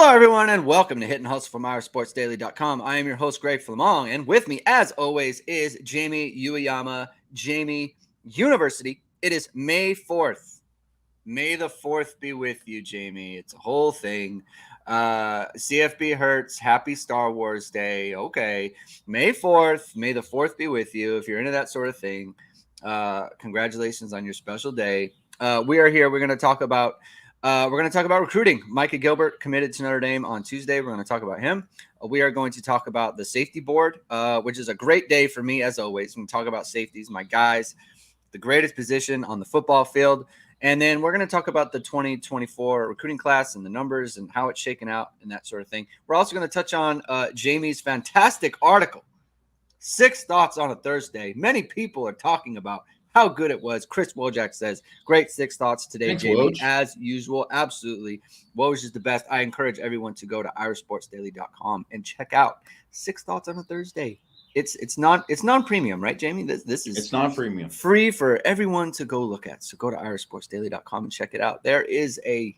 Hello, everyone, and welcome to Hit and Hustle from IRSportsDaily.com. I am your host, Greg Flamong, and with me, as always, is Jamie Ueyama, Jamie University. It is May 4th. May the 4th be with you, Jamie. It's a whole thing. CFB hurts. Happy Star Wars Day. Okay. May 4th. May the 4th be with you. If you're into that sort of thing, congratulations on your special day. We are here. We're going to talk about recruiting. Micah Gilbert committed to Notre Dame on Tuesday. We're going to talk about him. We are going to talk about the safety board, which is a great day for me, as always. When we talk about safeties, my guys, the greatest position on the football field. And then we're going to talk about the 2024 recruiting class and the numbers and how it's shaken out and that sort of thing. We're also going to touch on Jamie's fantastic article, 6 Thoughts on a Thursday. Many people are talking about how good it was. Chris Wojak says, great 6 thoughts today, thanks, Jamie, Woj. As usual. Absolutely. Woj is the best. I encourage everyone to go to IRSportsDaily.com and check out 6 Thoughts on a Thursday. It's non-premium, right, Jamie? This is non-premium. Free for everyone to go look at. So go to IRSportsDaily.com and check it out. There is a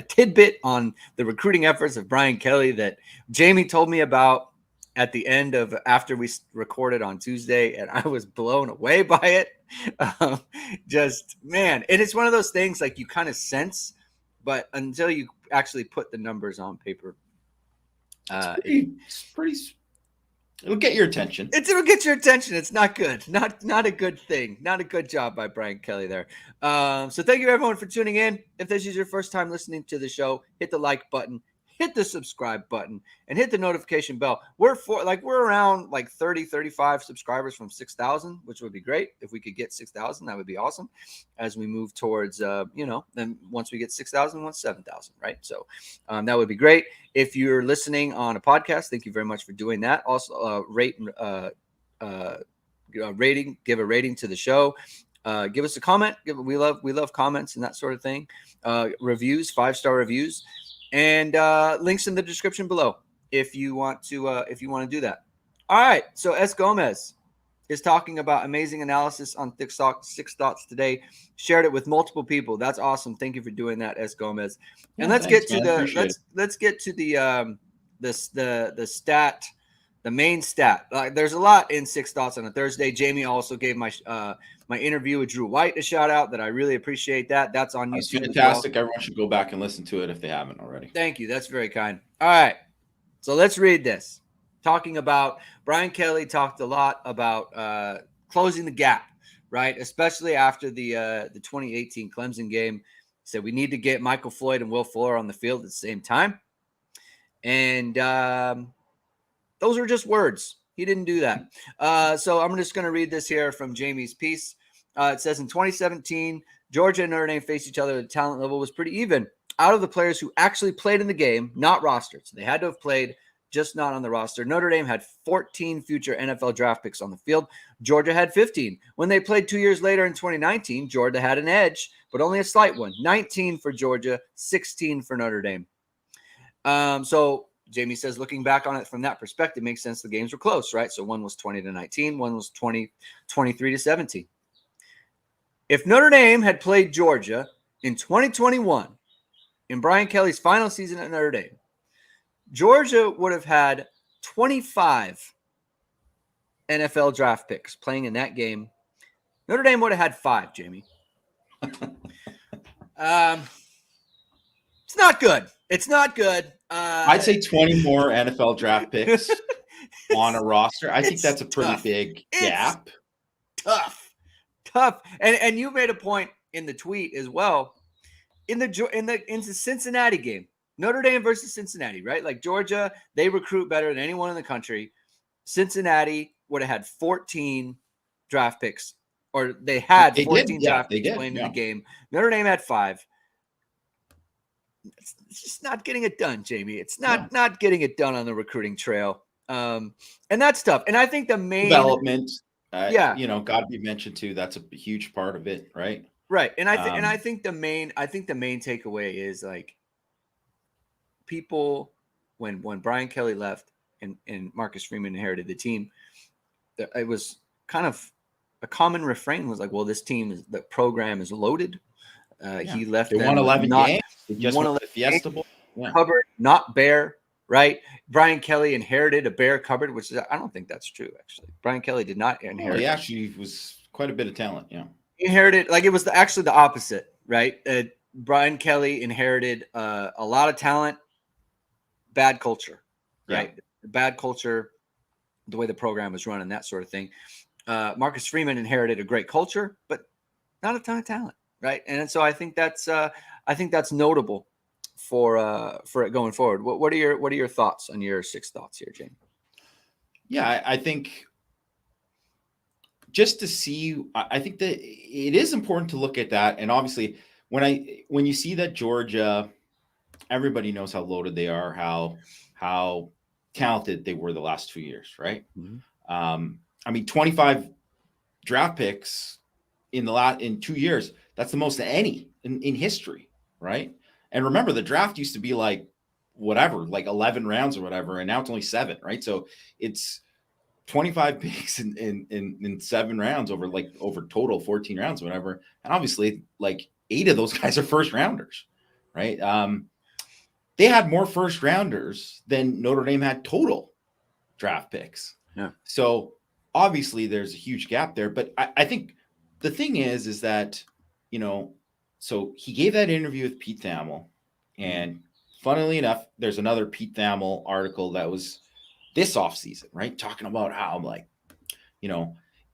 tidbit on the recruiting efforts of Brian Kelly that Jamie told me about at the end of after we recorded on Tuesday, and I was blown away by it. Just, man, and it's one of those things like you kind of sense, but until you actually put the numbers on paper, it's pretty. It'll get your attention. It'll get your attention. It's not good. Not a good thing. Not a good job by Brian Kelly there. So thank you, everyone, for tuning in. If this is your first time listening to the show, hit the like button, hit the subscribe button, and hit the notification bell. We're around like 30, 35 subscribers from 6,000, which would be great. If we could get 6,000, that would be awesome as we move towards, then once we get 6,000, once 7,000, right? So that would be great. If you're listening on a podcast, thank you very much for doing that. Also, give a rating to the show. Give us a comment. We love comments and that sort of thing. Reviews, 5-star reviews. And links in the description below if you want to do that. All right. So S. Gomez is talking about amazing analysis on 6 Thoughts today. Shared it with multiple people. That's awesome. Thank you for doing that, S. Gomez. And let's get to the stat, the main stat. There's a lot in 6 Thoughts on a Thursday. Jamie also gave my interview with Drew White a shout out that I really appreciate that. That's on YouTube. That's fantastic. Everyone should go back and listen to it if they haven't already. Thank you. That's very kind. All right. So let's read this. Talking about Brian Kelly talked a lot about closing the gap, right? Especially after the 2018 Clemson game. He said we need to get Michael Floyd and Will Fuller on the field at the same time. And those are just words. He didn't do that. So I'm just going to read this here from Jamie's piece. It says, in 2017, Georgia and Notre Dame faced each other. The talent level was pretty even. Out of the players who actually played in the game, not rostered, so they had to have played, just not on the roster, Notre Dame had 14 future NFL draft picks on the field. Georgia had 15. When they played 2 years later in 2019, Georgia had an edge, but only a slight one. 19 for Georgia, 16 for Notre Dame. So Jamie says, looking back on it from that perspective, makes sense. The games were close, right? So one was 20-19, one was 23-17. If Notre Dame had played Georgia in 2021, in Brian Kelly's final season at Notre Dame, Georgia would have had 25 NFL draft picks playing in that game. Notre Dame would have had 5, Jamie. It's not good. It's not good. I'd say 20 more NFL draft picks on a roster. I think that's a pretty big gap. Tough. And you made a point in the tweet as well. In the Cincinnati game, Notre Dame versus Cincinnati, right? Like Georgia, they recruit better than anyone in the country. Cincinnati would have had 14 draft picks, or they had 14 draft picks playing in the game. Notre Dame had 5. It's just not getting it done, Jamie. It's not getting it done on the recruiting trail. And that's tough. And I think the main development, got to be mentioned too. That's a huge part of it, right? Right. And I think the main takeaway is like people when Brian Kelly left and Marcus Freeman inherited the team, it was kind of a common refrain was like, well, the program is loaded. He left. They won 11 games. They just won the Fiesta Bowl. cupboard, not bare, right? Brian Kelly inherited a bare cupboard, which is, I don't think that's true, actually. Brian Kelly did not inherit. He actually was quite a bit of talent, He inherited, like, it was actually the opposite, right? Brian Kelly inherited a lot of talent, bad culture, right? Bad culture, the way the program was run and that sort of thing. Marcus Freeman inherited a great culture, but not a ton of talent, right? And so I think that's notable for it going forward. What are your thoughts on your 6 thoughts here, Jamie? Yeah, I think just to see, I think that it is important to look at that. And obviously, when you see that Georgia, everybody knows how loaded they are, how talented they were the last 2 years, right? I mean, 25 draft picks in 2 years. That's the most of any in history, right? And remember, the draft used to be like 11 rounds or whatever, and now it's only 7, right? So it's 25 picks in 7 rounds over total 14 rounds, whatever. And obviously, like 8 of those guys are first rounders, right? They had more first rounders than Notre Dame had total draft picks. Yeah. So obviously there's a huge gap there. But I think the thing is that, so he gave that interview with Pete Thamel. And funnily enough, there's another Pete Thamel article that was this offseason, right? Talking about how, like,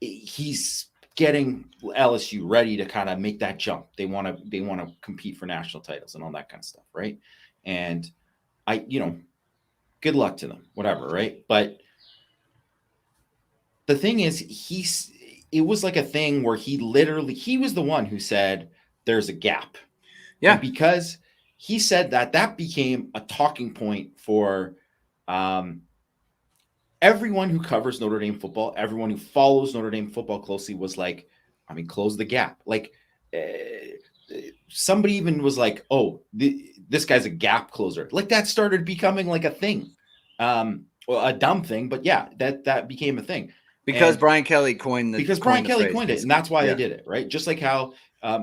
he's getting LSU ready to kind of make that jump. They want to compete for national titles and all that kind of stuff, right? And good luck to them, whatever, right? But the thing is, it was like a thing where he was the one who said there's a gap. Yeah. And because he said that became a talking point for everyone who covers Notre Dame football, everyone who follows Notre Dame football closely was like, close the gap. Like, somebody even was like, oh, this guy's a gap closer. Like, that started becoming like a thing. Well, a dumb thing, but yeah, that became a thing. Because Brian Kelly coined it. And that's why they did it, right? Just like how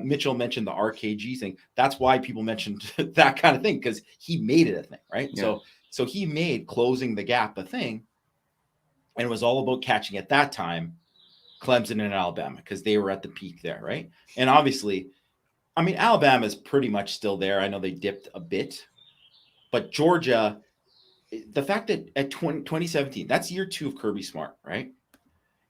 Mitchell mentioned the RKG thing. That's why people mentioned that kind of thing, because he made it a thing, right? Yeah. So he made closing the gap a thing, and it was all about catching, at that time, Clemson and Alabama, because they were at the peak there, right? And obviously, Alabama is pretty much still there. I know they dipped a bit, but Georgia, the fact that at 2017, that's year 2 of Kirby Smart, right?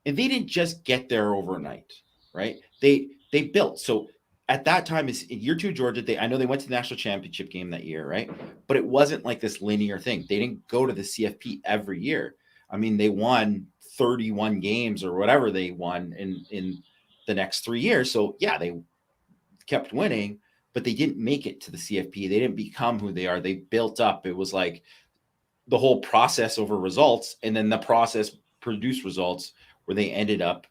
And they didn't just get there overnight, right? They built. So at that time, is in year 2 of Georgia, I know they went to the national championship game that year, right? But it wasn't like this linear thing. They didn't go to the CFP every year. They won 31 games or whatever they won in the next 3 years. So yeah, they kept winning, but they didn't make it to the CFP. They didn't become who they are. They built up. It was like the whole process over results, and then the process produced results where they ended up,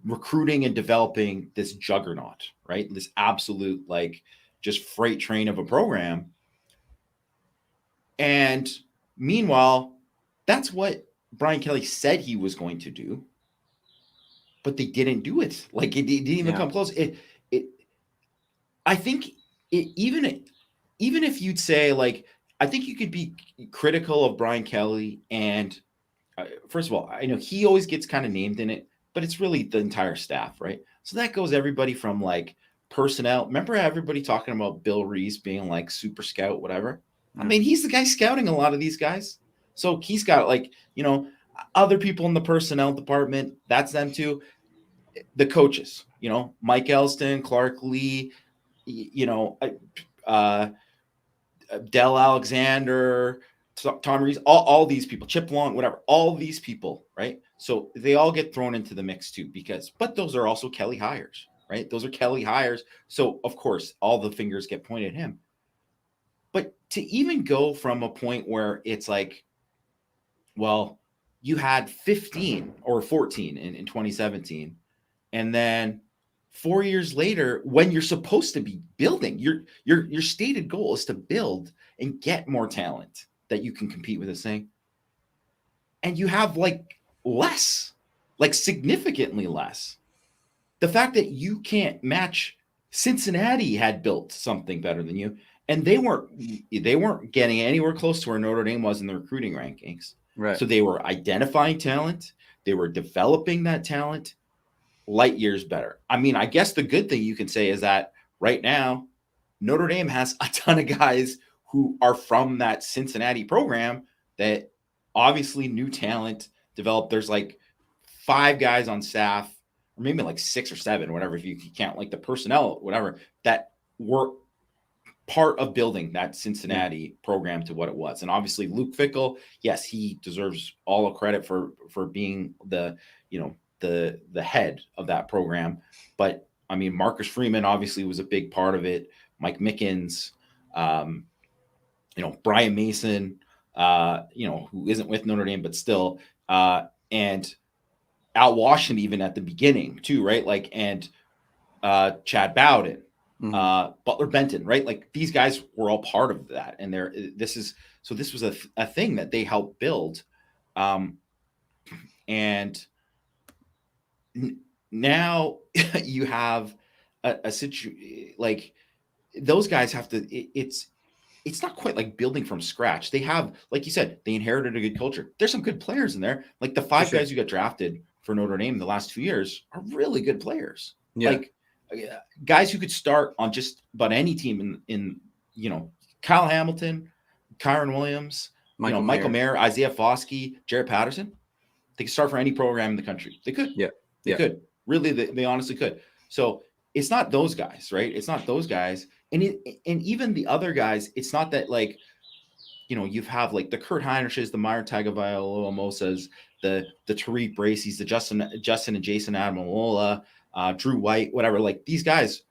recruiting and developing this juggernaut, right? This absolute, like, just freight train of a program. And meanwhile, that's what Brian Kelly said he was going to do, but they didn't do it. Like, it didn't even come close. I think even if you'd say, like, I think you could be critical of Brian Kelly. And first of all, I know he always gets kind of named in it, but it's really the entire staff, right? So that goes everybody from, like, personnel. Remember everybody talking about Bill Reese being like super scout, whatever? He's the guy scouting a lot of these guys. So he's got, like, other people in the personnel department. That's them too. The coaches, Mike Elston, Clark Lee, Dell Alexander, Tom Reese, all these people, Chip Long, whatever, all these people, right? So they all get thrown into the mix too, but those are also Kelly hires, right? Those are Kelly hires. So of course, all the fingers get pointed at him. But to even go from a point where it's like, well, you had 15 or 14 in 2017, and then 4 years later, when you're supposed to be building, your stated goal is to build and get more talent that you can compete with this thing, and you have, like, less, like, significantly less. The fact that you can't match, Cincinnati had built something better than you, and they weren't getting anywhere close to where Notre Dame was in the recruiting rankings. Right. So they were identifying talent. They were developing that talent light years better. I mean, I guess the good thing you can say is that right now, Notre Dame has a ton of guys who are from that Cincinnati program that obviously new talent developed. There's like 5 guys on staff, or maybe like 6 or 7, whatever, if you count like the personnel, whatever, that were part of building that Cincinnati program to what it was. And obviously Luke Fickell, yes, he deserves all the credit for being the, the head of that program. But I mean, Marcus Freeman obviously was a big part of it. Mike Mickens, Brian Mason, who isn't with Notre Dame, but still, and Al Washington even at the beginning too, right? Like, and Chad Bowden, Butler Benton, right? Like these guys were all part of that. And this was a thing that they helped build. And now you have a situation like those guys have to, it's not quite like building from scratch. They have, like you said, they inherited a good culture. There's some good players in there. Like the 5 guys who got drafted for Notre Dame the last 2 years are really good players. Yeah. Like guys who could start on just about any team in Kyle Hamilton, Kyron Williams, Michael Mayer, Isaiah Foskey, Jarrett Patterson. They could start for any program in the country. They could. They could. Really, they honestly could. So it's not those guys, right? It's not those guys. And even the other guys, it's not that like, you have like the Kurt Heinrichs, the Meyer Tagovailoa-Mosas, the Tariq Bracy's, the Justin and Jason Adamilola, Drew White, whatever. Like these guys,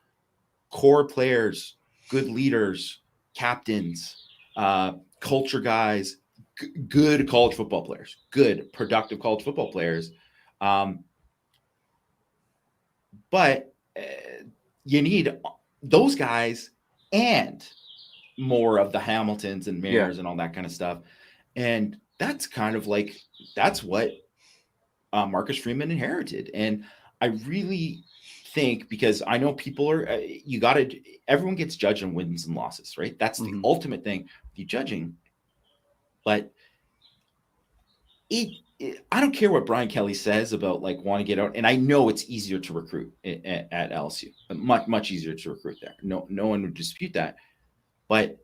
core players, good leaders, captains, culture guys, good college football players, good productive college football players. But you need those guys and more of the Hamiltons and Mayers and all that kind of stuff. And that's kind of like, that's what Marcus Freeman inherited. And I really think, because I know people are, everyone gets judged on wins and losses, right? That's the ultimate thing you judging. But I don't care what Brian Kelly says about like wanting to get out. And I know it's easier to recruit at LSU, much, much easier to recruit there. No one would dispute that. But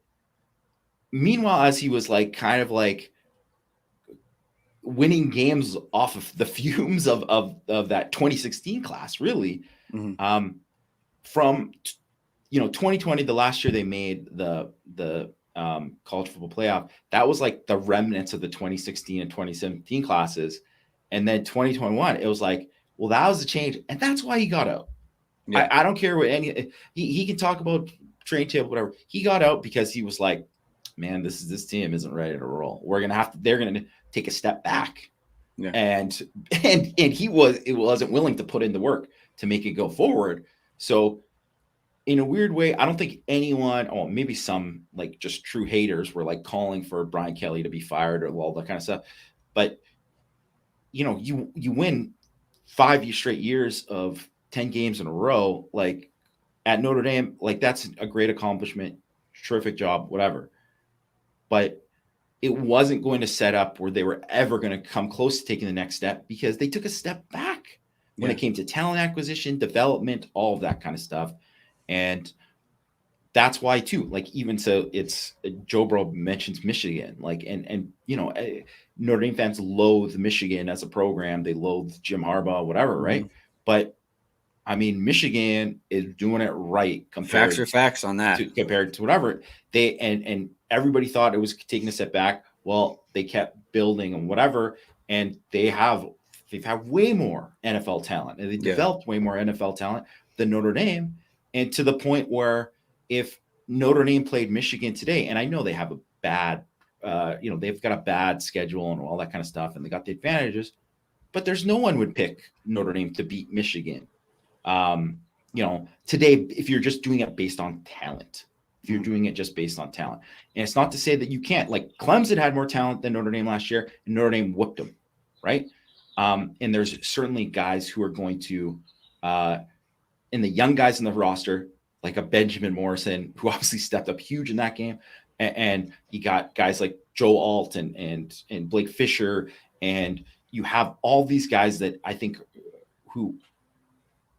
meanwhile, as he was like, kind of like winning games off of the fumes of that 2016 class, really, from 2020, the last year they made the college football playoff, that was like the remnants of the 2016 and 2017 classes. And then 2021, it was like, well, that was the change. And that's why he got out. Yeah. I don't care what he can talk about training table, whatever. He got out because he was like, man, this team isn't ready to roll. They're going to take a step back. Yeah. And he wasn't willing to put in the work to make it go forward. So in a weird way, I don't think anyone, maybe some like just true haters were like calling for Brian Kelly to be fired or all that kind of stuff. But you win 5 straight years of 10 games in a row, like at Notre Dame, like that's a great accomplishment, terrific job, whatever. But it wasn't going to set up where they were ever going to come close to taking the next step, because they took a step back when it came to talent acquisition, development, all of that kind of stuff. And that's why too, like, even so, it's Joe Burrow mentions Michigan, like, and Notre Dame fans loathe Michigan as a program. They loathe Jim Harbaugh, whatever. Right. But I mean, Michigan is doing it right compared facts are facts on that compared to whatever they, and everybody thought it was taking a step back. Well, they kept building and whatever, and they've had way more NFL talent, and they developed way more NFL talent than Notre Dame. And to the point where if Notre Dame played Michigan today, and I know they have a bad, they've got a bad schedule and all that kind of stuff, and they got the advantages, but there's no one would pick Notre Dame to beat Michigan. Today, if you're just doing it based on talent, if you're doing it just based on talent, and it's not to say that you can't, like Clemson had more talent than Notre Dame last year, and Notre Dame whooped them, right? And there's certainly guys who are going to, and the young guys in the roster, like a Benjamin Morrison, who obviously stepped up huge in that game. And you got guys like Joe Alt and Blake Fisher, and you have all these guys that I think who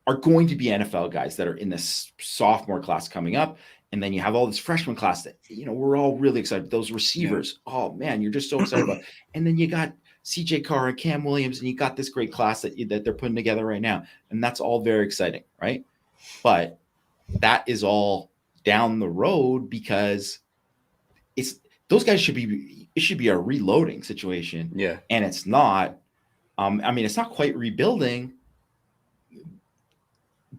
are going to be NFL guys that are in this sophomore class coming up. And then you have all this freshman class that, we're all really excited. Those receivers, oh man, you're just so excited about. And then you got CJ Carr and Cam Williams, and you got this great class that they're putting together right now. And that's all very exciting, right? But that is all down the road, because those guys it should be a reloading situation. Yeah. And it's not. It's not quite rebuilding,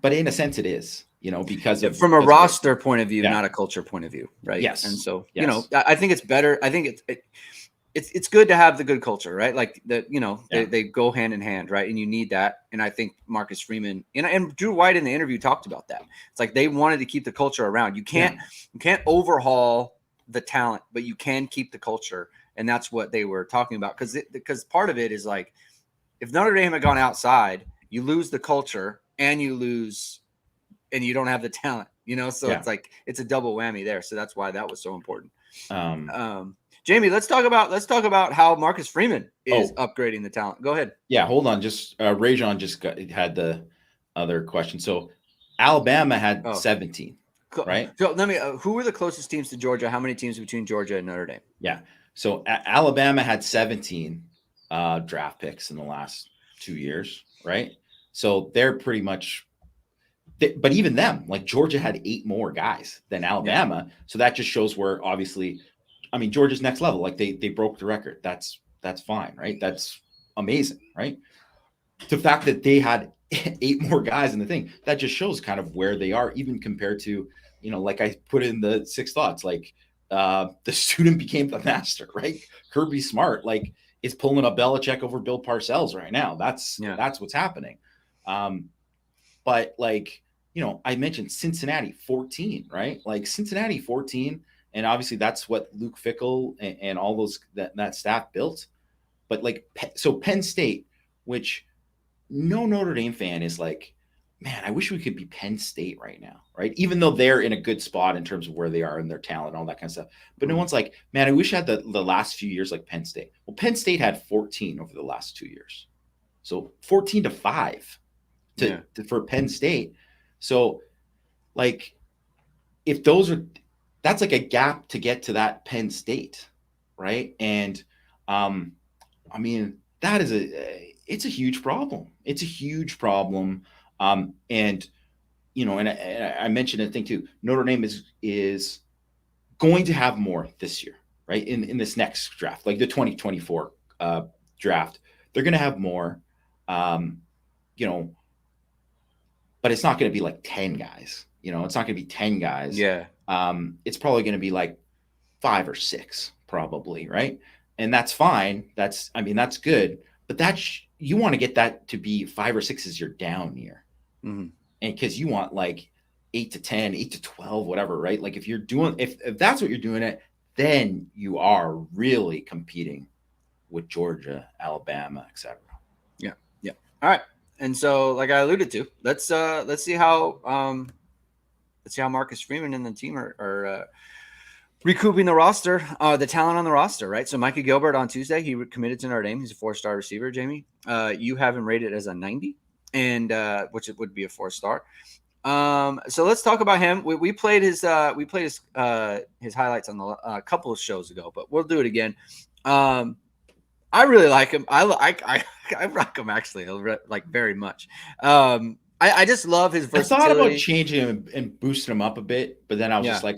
but in a sense it is, because from a roster point of view, not a culture point of view, right? Yes. And so, I think it's better. I think it's good to have the good culture, right? Like they go hand in hand, right? And you need that. And I think Marcus Freeman and Drew White in the interview talked about that. It's like they wanted to keep the culture around. You can't overhaul the talent, but you can keep the culture. And that's what they were talking about. Because part of it is like, if Notre Dame had gone outside, you lose the culture and you don't have the talent, so it's like, it's a double whammy there. So that's why that was so important. Jamie, let's talk about how Marcus Freeman is upgrading the talent. Go ahead. Yeah. Hold on. Just Rajon just had the other question. So Alabama had 17, right? So let me, who were the closest teams to Georgia? How many teams between Georgia and Notre Dame? Yeah. So Alabama had 17 draft picks in the last 2 years, right? So they're pretty much, but even them, like Georgia had 8 more guys than Alabama. Yeah. So that just shows where obviously, Georgia's next level. Like they broke the record. That's fine, right? That's amazing, right? The fact that they had 8 more guys in the thing, that just shows kind of where they are, even compared to, like I put in the 6 thoughts, like the student became the master, right? Kirby Smart, like, is pulling a Belichick over Bill Parcells right now. That's what's happening. But like, I mentioned Cincinnati 14, right? Like Cincinnati 14. And obviously that's what Luke Fickell and all those, that staff built. But like, so Penn State, which no Notre Dame fan is like, man, I wish we could be Penn State right now, right? Even though they're in a good spot in terms of where they are and their talent and all that kind of stuff. But no one's like, man, I wish I had the last few years like Penn State. Well, Penn State had 14 over the last 2 years. So 14-5 for Penn State. So like, if that's like a gap to get to that Penn State, right? And that is it's a huge problem. It's a huge problem. And I mentioned a thing too. Notre Dame is going to have more this year, right? In this next draft, like the 2024 draft, they're going to have more, but it's not going to be like 10 guys. It's not going to be 10 guys. Yeah. It's probably going to be like 5 or 6, probably, right? And that's fine. That's good. But you want to get that to be 5 or 6 as your down year. Mm-hmm. And because you want like 8 to 10, 8 to 12, whatever, right? Like if that's what you're doing it, then you are really competing with Georgia, Alabama, etc. Yeah. Yeah. All right. And so, like I alluded to, let's see how Marcus Freeman and the team are recouping the roster, the talent on the roster, right? So Micah Gilbert on Tuesday, he committed to Notre Dame. He's a 4-star receiver, Jamie. You have him rated as a 90, and which it would be a 4-star. So let's talk about him. We played his highlights on a couple of shows ago, but we'll do it again. I really like him. I rock him actually, like, very much. I just love his versatility. I thought about changing him and boosting him up a bit, but then I was just like,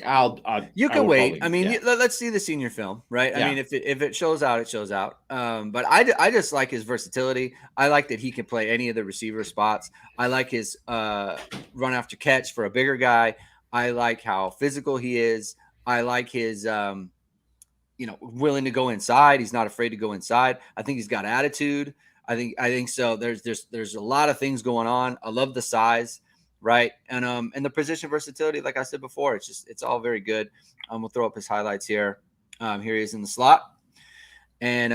you can wait. Let's see the senior film, right? Yeah. If it shows out, it shows out. But I just like his versatility. I like that he can play any of the receiver spots. I like his run after catch for a bigger guy. I like how physical he is. I like his willing to go inside. He's not afraid to go inside. I think he's got attitude. I think so. There's a lot of things going on. I love the size, right? And the position versatility, like I said before, it's all very good. We'll throw up his highlights here. Here he is in the slot, and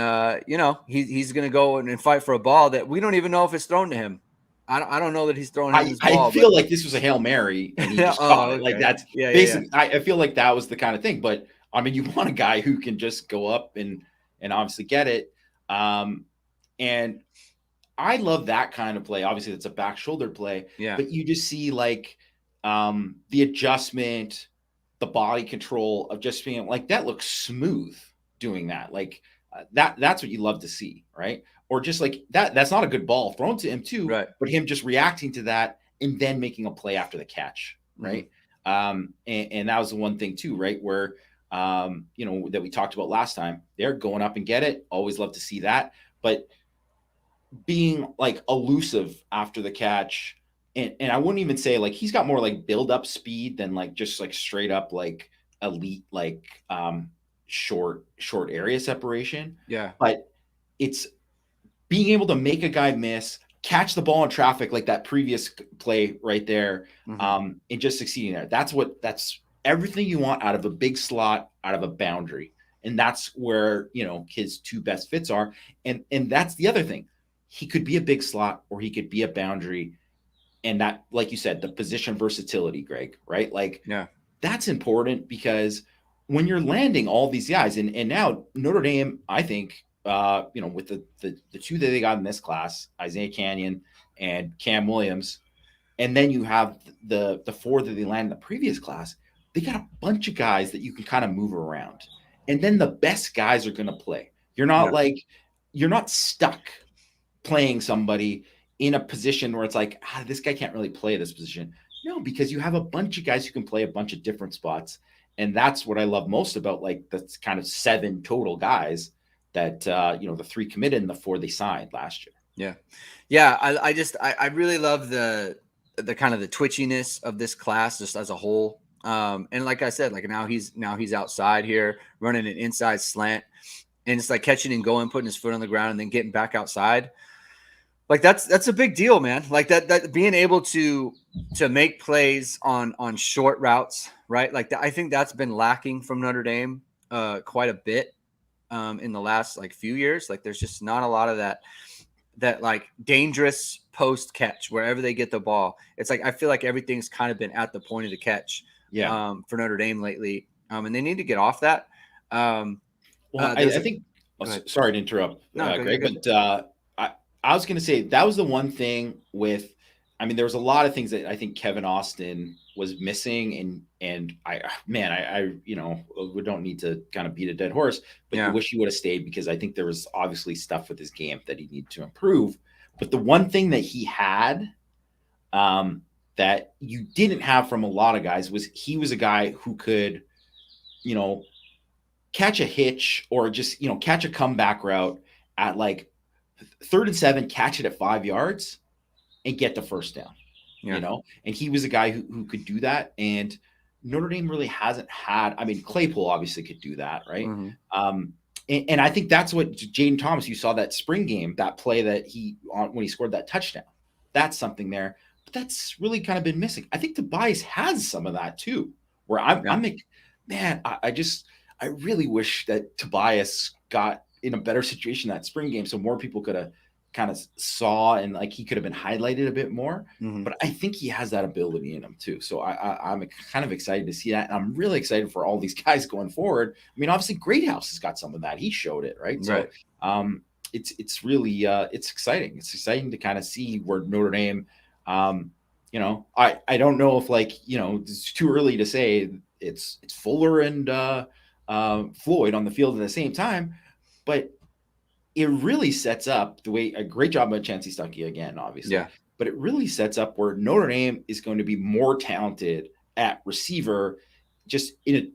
he's going to go and fight for a ball that we don't even know if it's thrown to him, I don't know that he's throwing him this I ball, feel but like this was a Hail Mary and he just oh, caught it. okay. Like that's basically, I feel like that was the kind of thing. But I mean, you want a guy who can just go up and obviously get it. And I love that kind of play. Obviously, it's a back shoulder play. Yeah. But you just see like the adjustment, the body control of just being like that looks smooth doing that. Like that's what you love to see, right? Or just like that's not a good ball thrown to him too, right. but him just reacting to that and then making a play after the catch, right? And that was the one thing too, right? Where you know, that we talked about last time. They're going up and get it. Always love to see that. But being like elusive after the catch, and I wouldn't even say like he's got more like build up speed than like just like straight up like elite like short area separation. Yeah. But it's being able to make a guy miss, catch the ball in traffic like that previous play right there, and just succeeding there. That's everything you want out of a big slot, out of a boundary. And that's where, you know, his two best fits are. And that's the other thing. He could be a big slot or he could be a boundary. And that, like you said, the position versatility, Greg, right? Like, yeah, that's important because when you're landing all these guys, and now Notre Dame, I think, you know, with the two that they got in this class, Isaiah Canyon and Cam Williams, and then you have the four that they landed in the previous class, they got a bunch of guys that you can kind of move around. And then the best guys are going to play. You're not you're not stuck playing somebody in a position where it's like, this guy can't really play this position. No, because you have a bunch of guys who can play a bunch of different spots. And that's what I love most about like the kind of 7 total guys that, you know, the 3 committed and the 4 they signed last year. Yeah. Yeah. I really love the kind of the twitchiness of this class just as a whole. And like I said, like now he's outside here running an inside slant and it's like catching and going, putting his foot on the ground and then getting back outside. Like that's a big deal, man. Like that being able to make plays on short routes, right? Like I think that's been lacking from Notre Dame quite a bit in the last like few years. Like there's just not a lot of that like dangerous post catch wherever they get the ball. It's like I feel like everything's kind of been at the point of the catch for Notre Dame lately. And they need to get off that. Well, I think sorry to interrupt, Greg, but I was going to say that was the one thing with, I mean, there was a lot of things that I think Kevin Austin was missing. And I, you know, we don't need to kind of beat a dead horse, but I wish he would have stayed because I think there was obviously stuff with his game that he needed to improve. But the one thing that he had that you didn't have from a lot of guys was he was a guy who could, you know, catch a hitch or just, you know, catch a comeback route at like 3rd and 7, catch it at 5 yards and get the first down, you know? And he was a guy who could do that. And Notre Dame really hasn't had, I mean, Claypool obviously could do that. Right. And I think that's what Jaden Thomas, you saw that spring game, that play that when he scored that touchdown, that's something there, but that's really kind of been missing. I think Tobias has some of that too, where I'm like, man, I really wish that Tobias got in a better situation that spring game so more people could have kind of saw and like he could have been highlighted a bit more. But I think he has that ability in him too. So I'm kind of excited to see that. And I'm really excited for all these guys going forward. I mean, obviously Greathouse has got some of that. He showed it, right? So it's really it's exciting. It's exciting to kind of see where Notre Dame, you know, I don't know if like, you know, it's too early to say it's Fuller and Floyd on the field at the same time, but it really sets up the way, a great job by Chancey Stuckey again, obviously. But it really sets up where Notre Dame is going to be more talented at receiver, just in a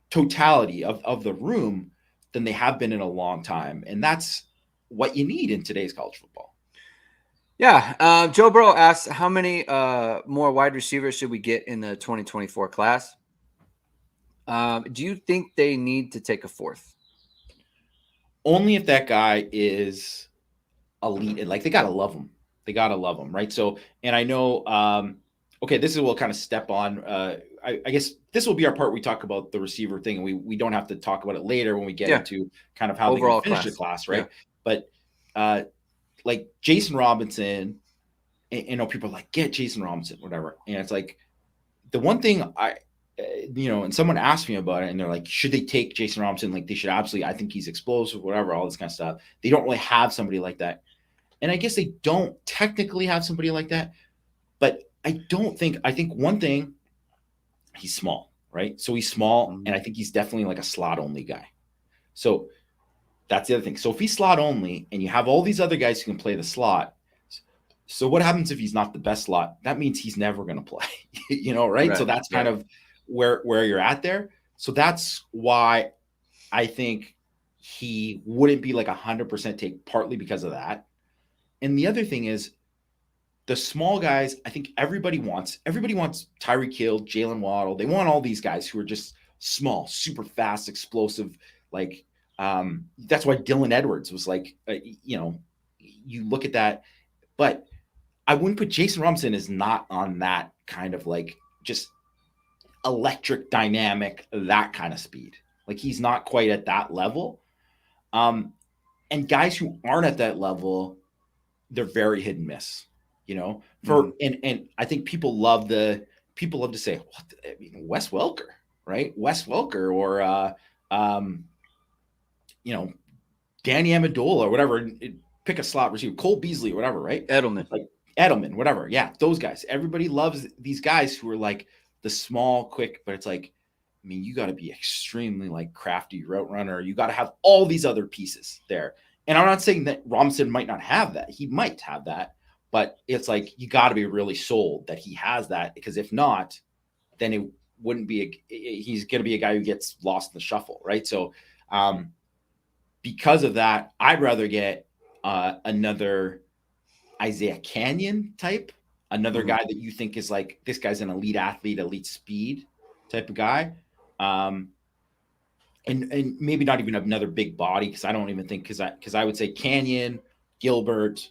totality of the room than they have been in a long time. And that's what you need in today's college football. Yeah. Joe Burrow asks, how many more wide receivers should we get in the 2024 class? Do you think they need to take a 4th? Only if that guy is elite and like they gotta love him. They gotta love him, right? So, and I know, okay, this is we'll kind of step on. I guess this will be our part. We talk about the receiver thing, and we don't have to talk about it later when we get into kind of how overall they finish the class, right? But like Jason Robinson and you know, people are like, get Jason Robinson, whatever. And it's like, the one thing and someone asked me about it, and they're like, should they take Jason Robinson? Like, they should absolutely, I think he's explosive, whatever, all this kind of stuff. They don't really have somebody like that. And I guess they don't technically have somebody like that, but I think one thing, he's small, right? So he's small, and I think he's definitely like a slot only guy. So that's the other thing. So if he's slot only and you have all these other guys who can play the slot, so what happens if he's not the best slot? That means he's never going to play, right? So that's kind of where you're at there. So that's why I think he wouldn't be like 100% take, partly because of that. And the other thing is, the small guys, I think everybody wants Tyreek Hill, Jalen Waddle. They want all these guys who are just small, super fast, explosive. Like, that's why Dylan Edwards was like, you look at that, but I wouldn't put Jason Robinson is not on that kind of like just electric, dynamic, that kind of speed. Like, he's not quite at that level. And guys who aren't at that level, they're very hit and miss. And I think people love to say, Wes Welker, right? Wes Welker, or Danny Amendola, or whatever. Pick a slot receiver, Cole Beasley, whatever, right? Edelman, whatever. Yeah, those guys. Everybody loves these guys who are like the small, quick, but it's like, I mean, you got to be extremely like crafty route runner. You got to have all these other pieces there. And I'm not saying that Robinson might not have that. He might have that. But it's like, you got to be really sold that he has that, because if not, then it wouldn't be he's going to be a guy who gets lost in the shuffle, right? So because of that, I'd rather get another Isaiah Canyon type, another guy that you think is like, this guy's an elite athlete, elite speed type of guy. And maybe not even another big body, because I don't even think, because I would say Canyon, Gilbert,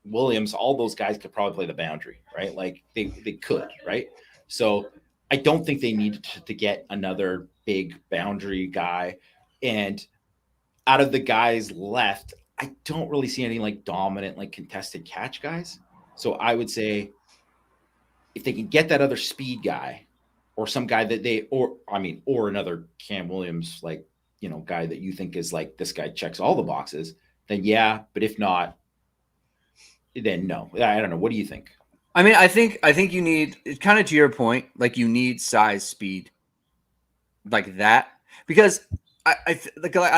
Williams, all those guys could probably play the boundary, right? Like they could, right? So I don't think they need to get another big boundary guy. And out of the guys left, I don't really see any like dominant, like contested catch guys. So I would say, if they can get that other speed guy, or some guy that or another Cam Williams, like, guy that you think is like, this guy checks all the boxes, then yeah. But if not, then no. I don't know. What do you think? I mean, I think you need, kind of to your point, like, you need size, speed, like that, because I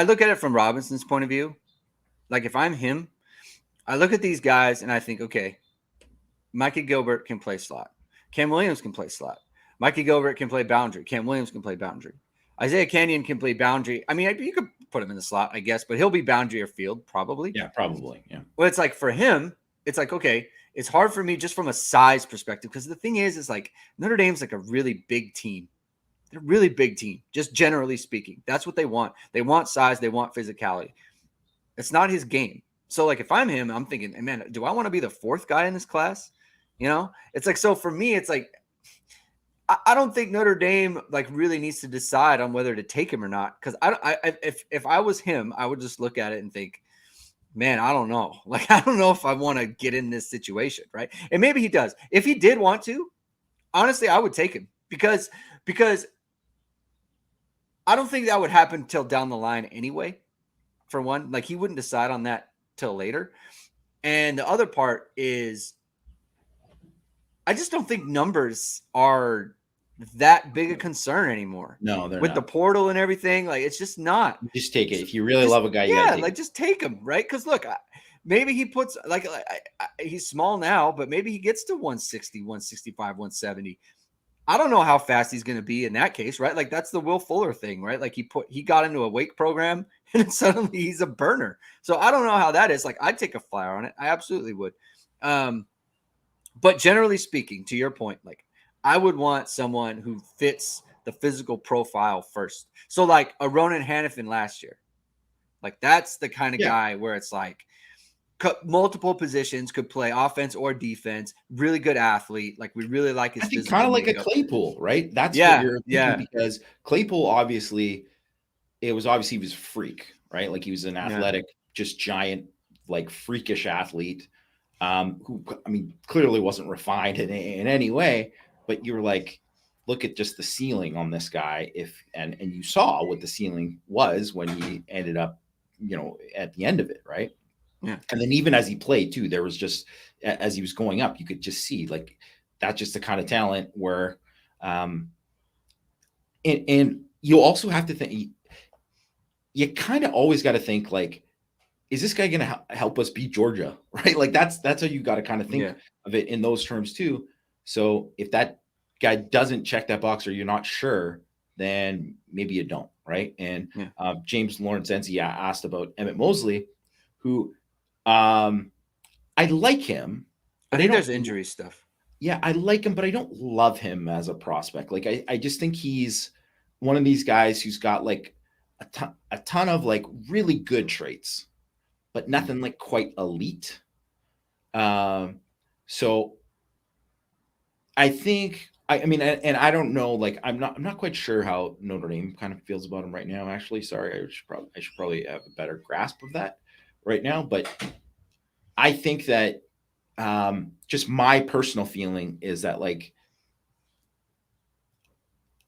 look at it from Robinson's point of view. Like, if I'm him, I look at these guys and I think, okay, Micah Gilbert can play slot. Cam Williams can play slot. Micah Gilbert can play boundary. Cam Williams can play boundary. Isaiah Canyon can play boundary. I mean, you could put him in the slot, I guess, but he'll be boundary or field, probably. Yeah, probably. Yeah. Well, it's like, for him, it's like, okay, it's hard for me just from a size perspective, because the thing is like, Notre Dame's like a really big team. They're a really big team, just generally speaking. That's what they want. They want size. They want physicality. It's not his game. So, like, if I'm him, I'm thinking, man, do I want to be the fourth guy in this class? It's like, so for me, it's like, I don't think Notre Dame like really needs to decide on whether to take him or not. Because if I was him, I would just look at it and think, man, I don't know. Like, I don't know if I want to get in this situation, right? And maybe he does. If he did want to, honestly, I would take him, because I don't think that would happen till down the line anyway. For one, like, he wouldn't decide on that till later. And the other part is, I just don't think numbers are that big a concern anymore. No, they're with not. The portal and everything. Like, it's just not. Just take it. If you really love a guy, you gotta take just take him, right? Because look, maybe he puts he's small now, but maybe he gets to 160, 165, 170. I don't know how fast he's going to be in that case, right? Like, that's the Will Fuller thing, right? Like, he got into a weight program and suddenly he's a burner. So I don't know how that is. Like, I'd take a flyer on it. I absolutely would. But generally speaking, to your point, like, I would want someone who fits the physical profile first. So like a Ronan Hannafin last year, like, that's the kind of guy where it's like, multiple positions, could play offense or defense, really good athlete. Like, we really like his. I think kind of like a Claypool, right? That's what you're thinking, because Claypool obviously he was a freak, right? Like, he was an athletic, just giant, like, freakish athlete. who, I mean, clearly wasn't refined in any way, but you were like, look at just the ceiling on this guy. And you saw what the ceiling was when he ended up, at the end of it. Right. Yeah. And then even as he played too, there was just, as he was going up, you could just see like, that's just the kind of talent where, and you also have to think, you kind of always got to think like, is this guy going to help us beat Georgia? Right. Like that's how you got to kind of think of it in those terms too. So if that guy doesn't check that box or you're not sure, then maybe you don't. Right. And James Lorenzenzi asked about Emmett Mosley, who I like him. But I think there's injury stuff. Yeah, I like him, but I don't love him as a prospect. Like I just think he's one of these guys who's got like a ton of like really good traits, but nothing like quite elite. So I think I mean, and I don't know, like I'm not quite sure how Notre Dame kind of feels about him right now. Actually, sorry, I should probably have a better grasp of that right now. But I think that just my personal feeling is that like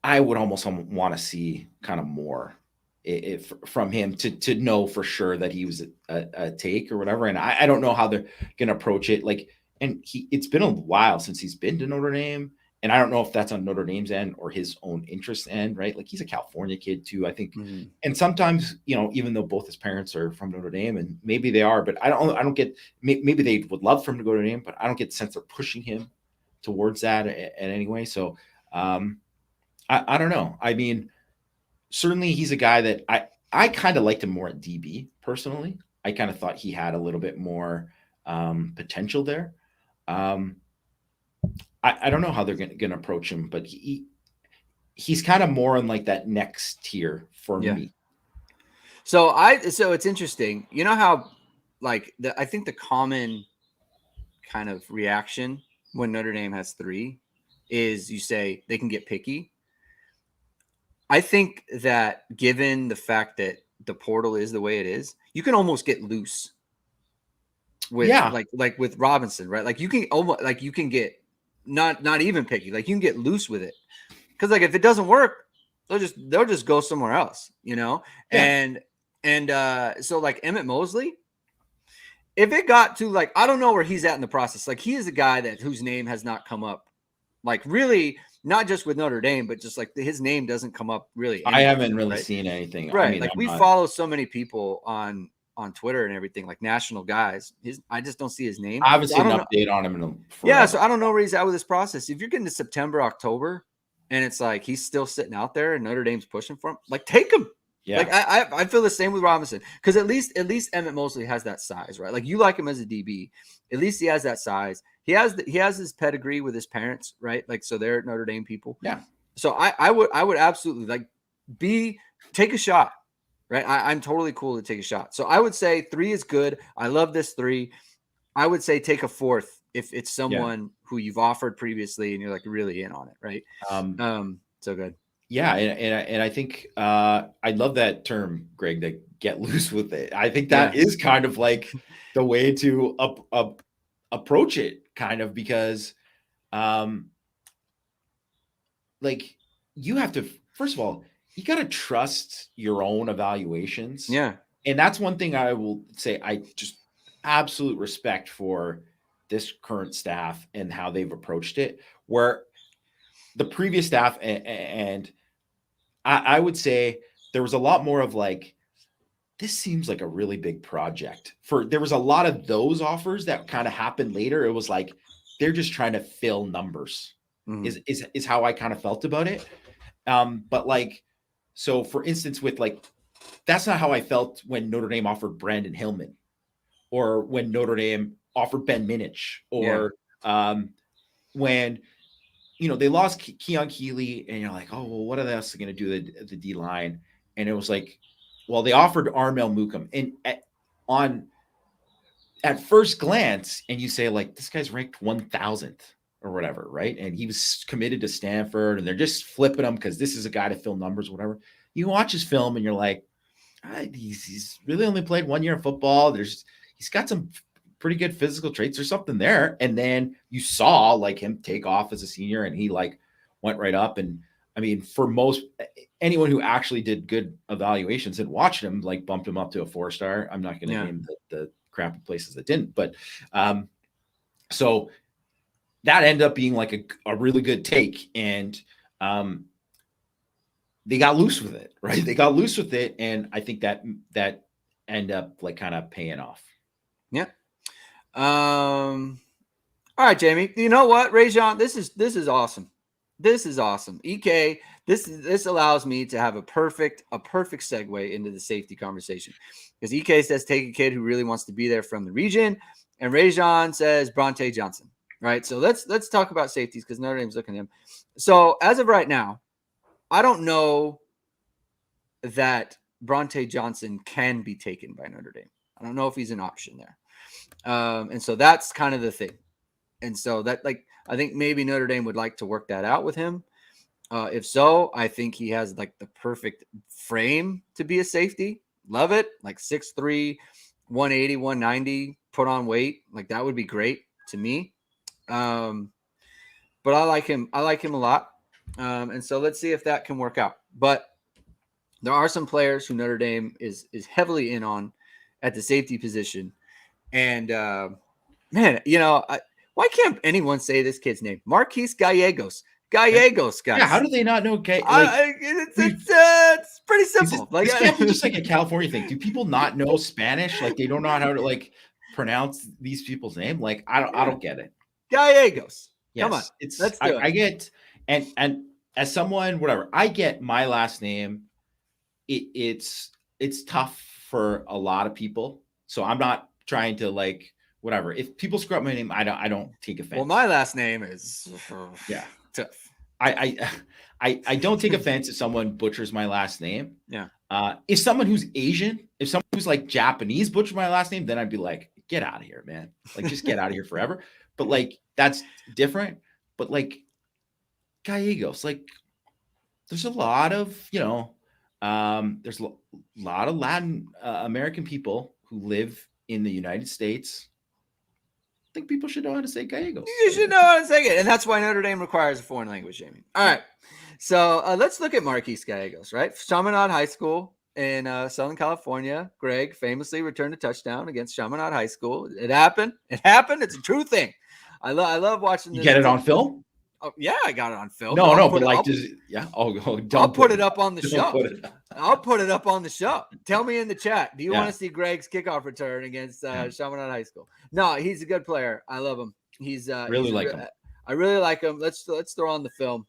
I would almost want to see kind of more if from him to know for sure that he was a take or whatever. And I don't know how they're going to approach it. Like, and it's been a while since he's been to Notre Dame. And I don't know if that's on Notre Dame's end or his own interest end, right? Like he's a California kid too, I think. Mm-hmm. And sometimes, even though both his parents are from Notre Dame and maybe they are, but I don't get, maybe they would love for him to go to Notre Dame, but I don't get the sense they're pushing him towards that in any way. So I don't know. I mean, certainly he's a guy that I kind of liked him more at DB personally. I kind of thought he had a little bit more potential there. I don't know how they're going to approach him, but he's kind of more on like that next tier for me. So it's interesting. You know how like I think the common kind of reaction when Notre Dame has 3 is you say they can get picky. I think that given the fact that the portal is the way it is, you can almost get loose with like with Robinson, right? Like you can almost like you can get not even picky. Like you can get loose with it. Cause like if it doesn't work, they'll just go somewhere else, Yeah. And so like Emmett Mosley, if it got to like, I don't know where he's at in the process. Like he is a guy whose name has not come up, like really not just with Notre Dame, but just like his name doesn't come up really. I haven't really seen anything. Right. I mean, like we follow so many people on Twitter and everything, like national guys. I just don't see his name. I haven't seen an update on him. So I don't know where he's at with this process. If you're getting to September, October, and it's like he's still sitting out there and Notre Dame's pushing for him, like take him. Yeah. Like I feel the same with Robinson because at least Emmett Mosley has that size, right? Like you like him as a DB. At least he has that size. He has his pedigree with his parents, right? Like so they're Notre Dame people. Yeah. So I would absolutely like take a shot. Right. I'm totally cool to take a shot. So I would say 3 is good. I love this 3. I would say take a 4th if it's someone who you've offered previously and you're like really in on it. Right. So good. Yeah. And I think I love that term, Greg, that get loose with it. I think that is kind of like the way to approach it kind of because like you have to, first of all, you got to trust your own evaluations. Yeah. And that's one thing I will say. I just absolute respect for this current staff and how they've approached it, where the previous staff and I would say there was a lot more of like, this seems like a really big project there was a lot of those offers that kind of happened later. It was like, they're just trying to fill numbers is how I kind of felt about it. But like, so for instance, with like, that's not how I felt when Notre Dame offered Brandon Hillman or when Notre Dame offered Ben Minich or when, they lost Keon Keeley and you're like, oh, well, what are they else going to do the D line? And it was like, well, they offered Armel Mukam and at first glance, and you say like, this guy's ranked 1,000th or whatever, right? And he was committed to Stanford and they're just flipping him because this is a guy to fill numbers, whatever. You watch his film and you're like, he's really only played 1 year of football. He's got some pretty good physical traits. There's something there. And then you saw like him take off as a senior, and he like went right up. And I mean, for anyone who actually did good evaluations and watched him, like bumped him up to a 4-star. I'm not going to name the crappy places that didn't, but so that ended up being like a really good take. And they got loose with it, right? They got loose with it. And I think that ended up like kind of paying off. Yeah. All right, Jamie. You know what, Rajon? This is awesome. This is awesome. EK, this allows me to have a perfect segue into the safety conversation. Because EK says take a kid who really wants to be there from the region, and Rajon says Bronte Johnson. Right. So let's talk about safeties because Notre Dame's looking at him. So as of right now, I don't know that Bronte Johnson can be taken by Notre Dame. I don't know if he's an option there. And so that's kind of the thing. And so that, like, I think maybe Notre Dame would like to work that out with him. If so, I think he has like the perfect frame to be a safety. Love it. Like 6'3", 180, 190, put on weight. Like that would be great to me. But I like him. I like him a lot. And so let's see if that can work out. But there are some players who Notre Dame is heavily in on at the safety position. And, man, you know, why can't anyone say this kid's name? Marquis Gallegos. Gallegos, guys. Yeah, how do they not know? It's pretty simple. This can't be just like a California thing. Do people not know Spanish? Like they don't know how to like pronounce these people's name? Like I don't get it. Gallegos. Yes, Come on. Let's do it. I get and as someone, whatever, I get my last name. It's tough for a lot of people. So I'm not trying to like whatever. If people screw up my name, I don't take offense. Well, my last name is tough. I don't take offense if someone butchers my last name. Yeah. If someone who's Asian, if someone who's like Japanese butchers my last name, then I'd be like, get out of here, man. Like just get out of here forever. But like that's different. But like Gallegos, like there's a lot of, you know, there's a lot of Latin American people who live in the United States. I think people should know how to say Gallegos. You should know how to say it. And that's why Notre Dame requires a foreign language, Jamie. All right. So let's look at Marquis Gallegos, right? Chaminade High School in Southern California. Greg famously returned a touchdown against Chaminade High School. It happened. It's a true thing. I love watching this. You get it on film? Oh, yeah, I got it on film. No, but like, I'll put it up on the show. I'll put it up on the show. Tell me in the chat. Do you want to see Greg's kickoff return against Chaminade High School? No, he's a good player. I love him. He's really like him. I really like him. Let's throw on the film,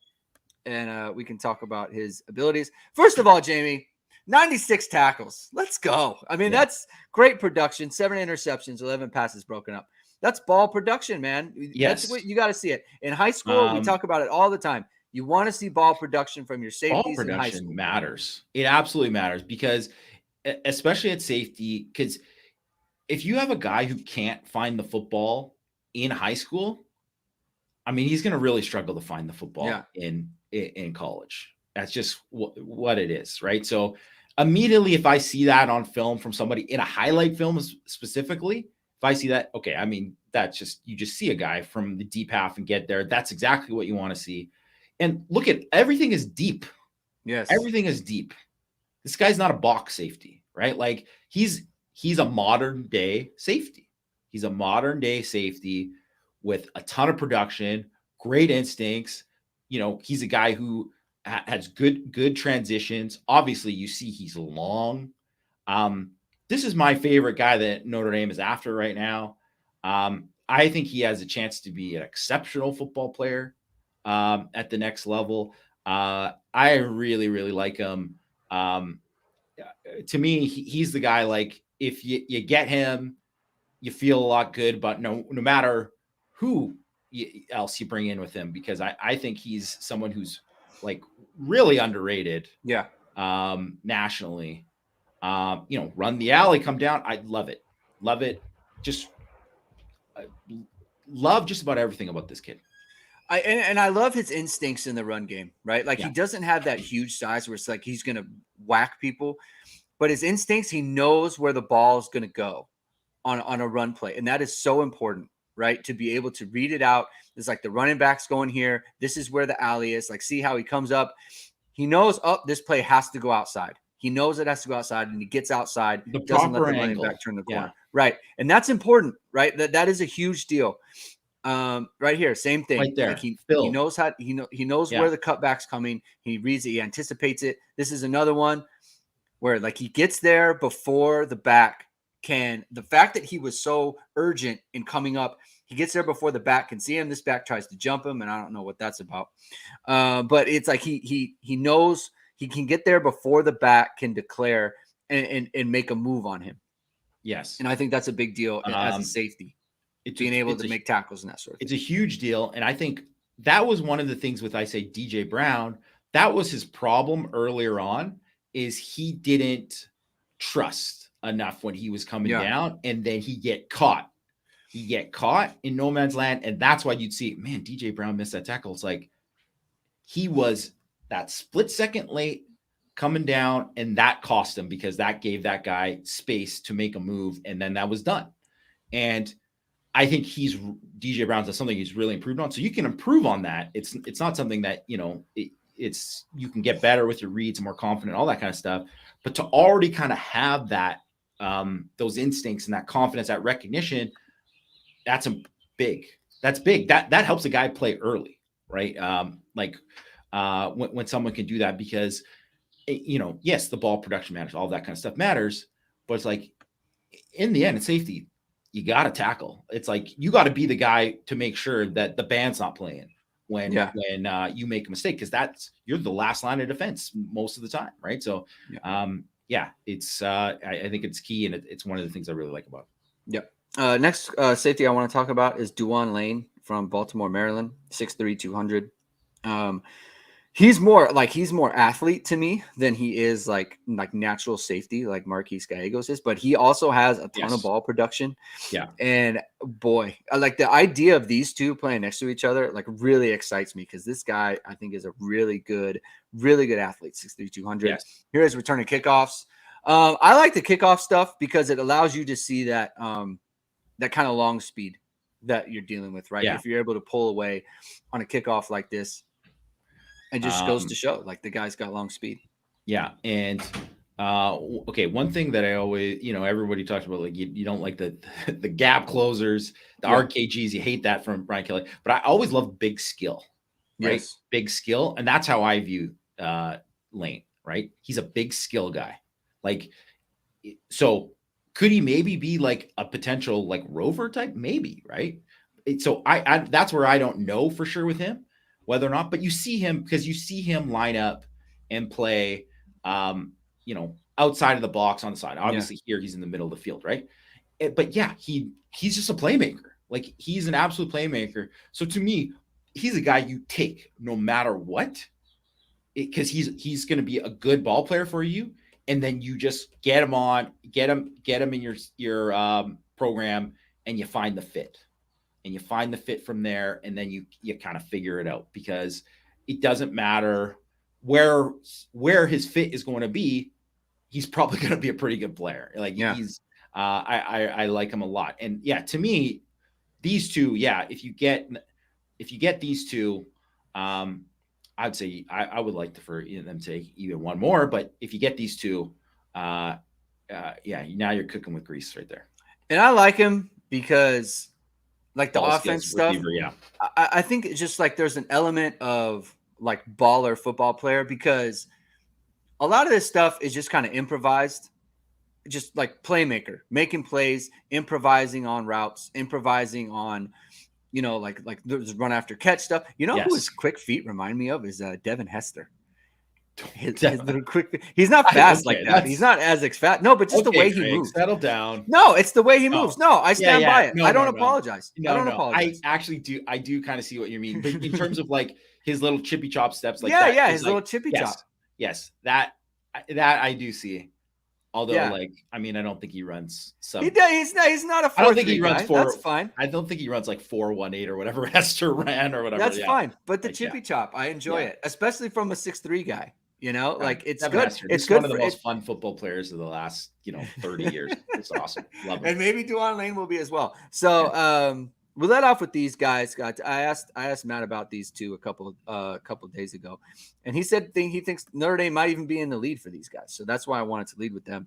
and we can talk about his abilities. First of all, Jamie, 96 tackles. Let's go. I mean, that's great production. 7 interceptions, 11 passes broken up. That's ball production, man. Yes. That's what you got to see it. In high school, we talk about it all the time. You want to see ball production from your safeties in high school. Ball production matters. It absolutely matters because, especially at safety, because if you have a guy who can't find the football in high school, I mean, he's going to really struggle to find the football in college. That's just what it is, right? So immediately, if I see that on film from somebody in a highlight film specifically, if I see that, okay, I mean, that's just, you just see a guy from the deep half and get there. That's exactly what you want to see. And look at, everything is deep. Yes. Everything is deep. This guy's not a box safety, right? Like he's a modern day safety. He's a modern day safety with a ton of production, great instincts. You know, he's a guy who has good transitions. Obviously you see he's long. This is my favorite guy that Notre Dame is after right now. I think he has a chance to be an exceptional football player at the next level. I really, really like him. To me, he's the guy, like, if you get him, you feel a lot good, but no matter who else you bring in with him, because I think he's someone who's like really underrated. Yeah. Nationally. You know, run the alley, come down. I love it. Love it. Just love just about everything about this kid. I love his instincts in the run game, right? Like he doesn't have that huge size where it's like he's going to whack people, but his instincts, he knows where the ball is going to go on a run play. And that is so important, right? To be able to read it out. It's like the running back's going here. This is where the alley is. Like, see how he comes up. He knows, this play has to go outside. He knows it has to go outside, and he gets outside. The doesn't let the proper running angle. back turn the corner. Right. And that's important, right? That is a huge deal. Right here, same thing. Right there. Like he knows how he knows where the cutback's coming. He reads it, he anticipates it. This is another one where like he gets there before the back can. The fact that he was so urgent in coming up, he gets there before the back can see him. This back tries to jump him, and I don't know what that's about. But it's like he knows he can get there before the back can declare and make a move on him. Yes. And I think that's a big deal as a safety. Being able to make tackles and that sort of thing. It's a huge deal. And I think that was one of the things with, I say, DJ Brown, that was his problem earlier on, is he didn't trust enough when he was coming down, and then he get caught. He get caught in no man's land. And that's why you'd see, man, DJ Brown missed that tackle. It's like he was that split second late coming down, and that cost him, because that gave that guy space to make a move, and then that was done. And I think DJ Brown's something he's really improved on. So you can improve on that. It's not something that, it's you can get better with your reads, more confident, all that kind of stuff. But to already kind of have that, those instincts and that confidence, that recognition, that's big. That's big. That helps a guy play early, right? When someone can do that, because, yes, the ball production matters, all that kind of stuff matters, but it's like in the end, it's safety. You got to tackle. It's like you got to be the guy to make sure that the band's not playing when you make a mistake, because you're the last line of defense most of the time, right? So, it's I think it's key, and it's one of the things I really like about it. Yep. Next safety I want to talk about is Dejuan Lane from Baltimore, Maryland, 6'3", 200. He's more athlete to me than he is like natural safety, like Marquis Gallegos is, but he also has a ton of ball production. Yeah. And boy, like the idea of these two playing next to each other, like really excites me, because this guy, I think, is a really good athlete, 6'3", 200. Yes. Here is returning kickoffs. I like the kickoff stuff because it allows you to see that, that kind of long speed that you're dealing with, right? Yeah. If you're able to pull away on a kickoff like this, it just goes to show, like, the guy's got long speed. Yeah. And, okay, one thing that I always, everybody talks about, like, you don't like the gap closers, the RKGs, you hate that from Brian Kelly. But I always love big skill, right? Yes. Big skill. And that's how I view Lane, right? He's a big skill guy. Like, so could he maybe be like a potential, like, Rover type? Maybe, right? So I that's where I don't know for sure with him, whether or not, but you see him line up and play, outside of the box on the side. Obviously here he's in the middle of the field, right? But yeah, he's just a playmaker. Like, he's an absolute playmaker. So to me, he's a guy you take no matter what, because he's going to be a good ball player for you. And then you just get him in your program, and you find the fit. And you find the fit from there, and then you kind of figure it out, because it doesn't matter where his fit is going to be. He's probably going to be a pretty good player. Like, he's I like him a lot. And to me, these two, if you get these two, I'd say I would like for them to take even one more. But if you get these two, now you're cooking with grease right there. And I like him because, like, the offense stuff, receiver, I think it's just like there's an element of like baller football player, because a lot of this stuff is just kind of improvised, just like playmaker, making plays, improvising on routes, improvising on, like there's run after catch stuff. Who his quick feet remind me of is Devin Hester. His little quick. He's not fast like that. He's not as fast. No, but just the way he moves. Settle down. No, it's the way he moves. No, I stand by it. I don't apologize. I don't apologize. I actually do. I do kind of see what you mean. But in terms of like his little chippy chop steps, like his little chippy chop. Yes, that I do see. Although, I don't think he runs. He does. He's not a 4-3 guy. I don't think he runs 4. That's fine. I don't think he runs like 4-1-8 or whatever Hester ran or whatever. That's fine. But the chippy chop, I enjoy it, especially from a 6'3 guy. Like it's Devin good. Hester, It's just good one of the for most fun football players of the last 30 years. It's awesome. Love him. And maybe Dejuan Lane will be as well. So we let off with these guys. I asked Matt about these two a couple of days ago, and he said he thinks Notre Dame might even be in the lead for these guys. So that's why I wanted to lead with them.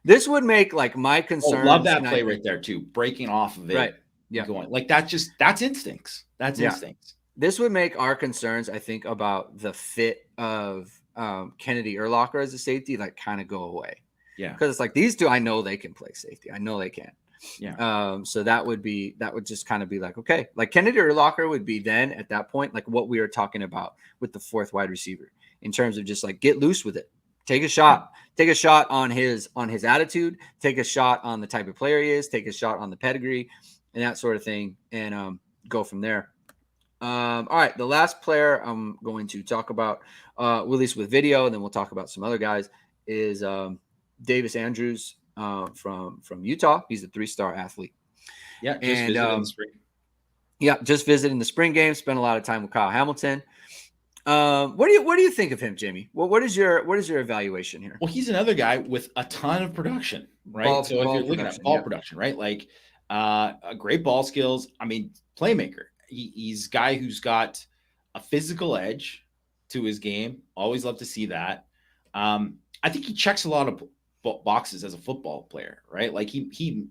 This would make like my concerns. Love that play right there too, breaking off of it, right? Yeah, going like that's instincts. That's instincts. This would make our concerns, I think, about the fit of Kennedy Urlacher as a safety, like kind of go away. Yeah, because it's like these two, I know they can play safety. I know they can. Yeah. So that would just kind of be like, okay, like Kennedy Urlacher would be then at that point, like what we were talking about with the fourth wide receiver in terms of just like get loose with it, take a shot on his attitude, take a shot on the type of player he is, take a shot on the pedigree and that sort of thing, and go from there. All right, the last player I'm going to talk about, at least with video, and then we'll talk about some other guys, is Davis Andrews from Utah. He's a 3-star athlete. Yeah, just visited in the spring. Yeah, just visited in the spring game. Spent a lot of time with Kyle Hamilton. What do you think of him, Jamie? What is your evaluation here? Well, he's another guy with a ton of production, right? So if you're looking at ball production, right, like great ball skills. I mean, playmaker. He's a guy who's got a physical edge to his game. Always love to see that. I think he checks a lot of boxes as a football player, right? Like he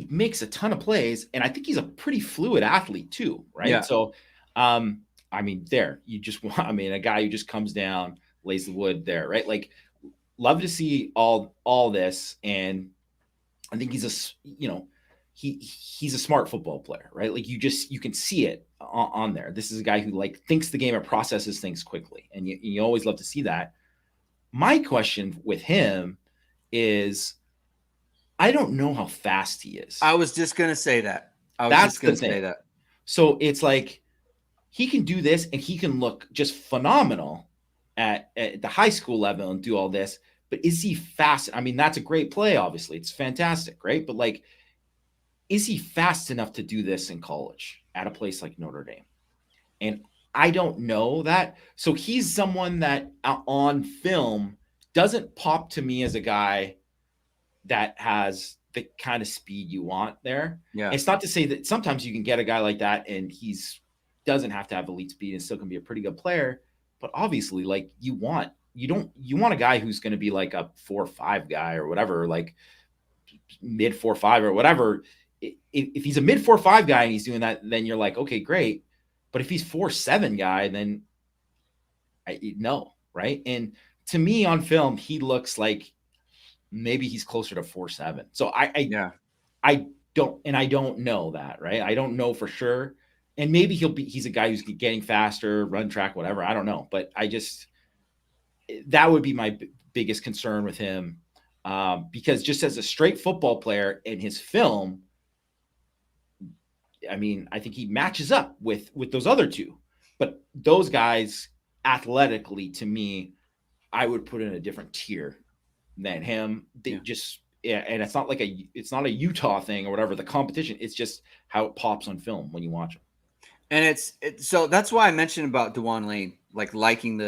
makes a ton of plays, and I think he's a pretty fluid athlete too, right? Yeah. So, I mean, a guy who just comes down, lays the wood there, right? Like, love to see all this, and I think he's a smart football player, right? Like you can see it on there. This is a guy who like thinks the game and processes things quickly, and you always love to see that. My question with him is, I don't know how fast he is. I was just gonna say that. So it's like he can do this, and he can look just phenomenal at the high school level and do all this. But is he fast? I mean, that's a great play. Obviously, it's fantastic, right? But like, is he fast enough to do this in college at a place like Notre Dame? And I don't know that. So he's someone that on film doesn't pop to me as a guy that has the kind of speed you want there. Yeah. It's not to say that sometimes you can get a guy like that and doesn't have to have elite speed and still can be a pretty good player. But obviously, like you want a guy who's going to be like a 4.5 guy or whatever, like mid 4.5 or whatever. If he's a mid 4.5 guy and he's doing that, then you're like, okay, great. But if he's 4.7 guy, then no, right? And to me on film, he looks like maybe he's closer to 4.7. So I don't know that, right? I don't know for sure. And maybe he's a guy who's getting faster, run track, whatever. I don't know. But that would be my biggest concern with him. Because just as a straight football player in his film, I mean, I think he matches up with those other two, but those guys athletically, to me, I would put in a different tier than him. And it's not a Utah thing or whatever, the competition. It's just how it pops on film when you watch them. And so that's why I mentioned about Dejuan Lane, like liking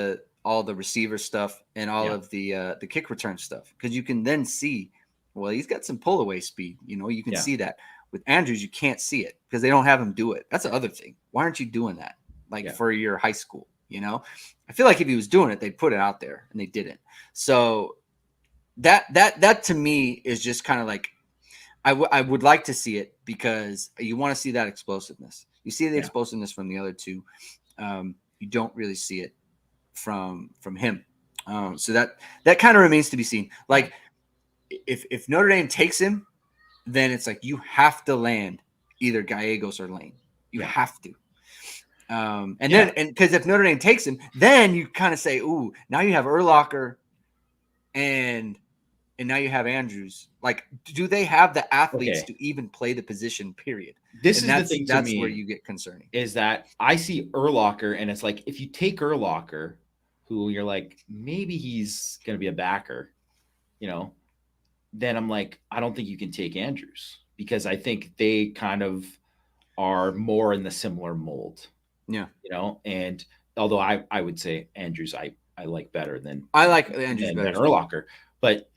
all the receiver stuff and all of the kick return stuff, because you can then see, well, he's got some pull away speed. You can see that. With Andrews, you can't see it because they don't have him do it. That's the other thing. Why aren't you doing that? For your high school, I feel like if he was doing it, they'd put it out there, and they didn't. So that to me is just kind of like, I would like to see it because you want to see that explosiveness. You see the explosiveness from the other two. You don't really see it from him. So that kind of remains to be seen. Like if Notre Dame takes him, then it's like you have to land either Gallegos or Lane. You have to. And then because if Notre Dame takes him, then you kind of say, ooh, now you have Urlacher and now you have Andrews. Like, do they have the athletes to even play the position, period? This is the thing to me. That's where you get concerning. Is that I see Urlacher, and it's like, if you take Urlacher, who you're like, maybe he's going to be a backer, then I'm like, I don't think you can take Andrews, because I think they kind of are more in the similar mold. Yeah. And although I would say Andrews I like better than I like Andrews better than Urlacher. But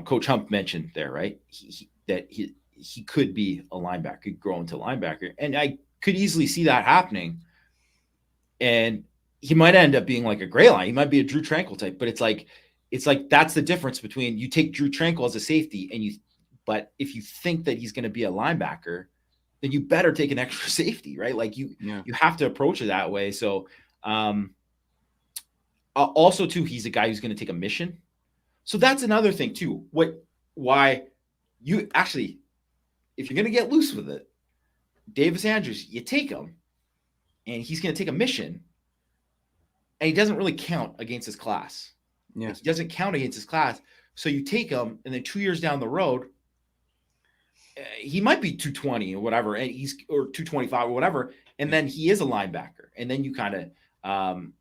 Coach Hump mentioned there, right? He could be a linebacker, could grow into a linebacker, and I could easily see that happening. And he might end up being like a gray line. He might be a Drew Tranquil type, but it's like that's the difference between you take Drew Tranquil as a safety but if you think that he's going to be a linebacker, then you better take an extra safety, right? Like you have to approach it that way. So also too, he's a guy who's going to take a mission. So that's another thing too. Why you actually, if you're going to get loose with it, Davis Andrews, you take him and he's going to take a mission and he doesn't really count against his class. Yeah. Like, he doesn't count against his class. So you take him and then 2 years down the road, he might be 220 or whatever, or 225 or whatever. And then he is a linebacker. And then you kind of,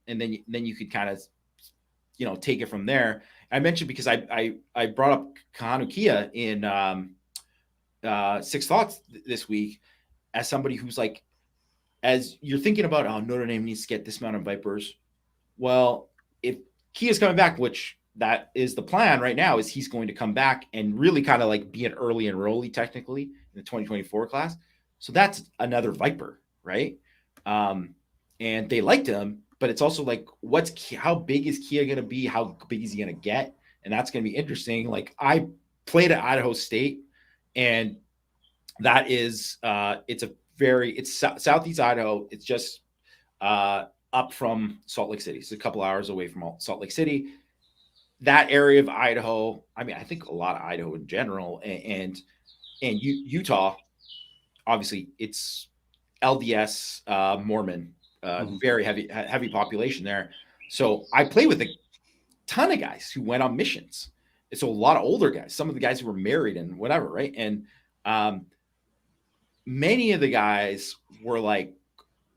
and then you could kind of, take it from there. I mentioned because I brought up Kahanu Kia in Six Thoughts this week as somebody who's like, as you're thinking about, Notre Dame needs to get this amount of Vipers. Well, if Kia's coming back, which that is the plan right now, is he's going to come back and really kind of like be an early enrollee technically in the 2024 class. So that's another Viper, right? And they liked him, but it's also like, how big is Kia going to be? How big is he going to get? And that's going to be interesting. Like I played at Idaho State, and that is, it's Southeast Idaho. It's just up from Salt Lake City. It's a couple hours away from Salt Lake City. That area of Idaho, I mean, I think a lot of Idaho in general, and Utah, obviously it's LDS Mormon, very heavy population there. So I played with a ton of guys who went on missions. So a lot of older guys, some of the guys who were married and whatever, right? And many of the guys were like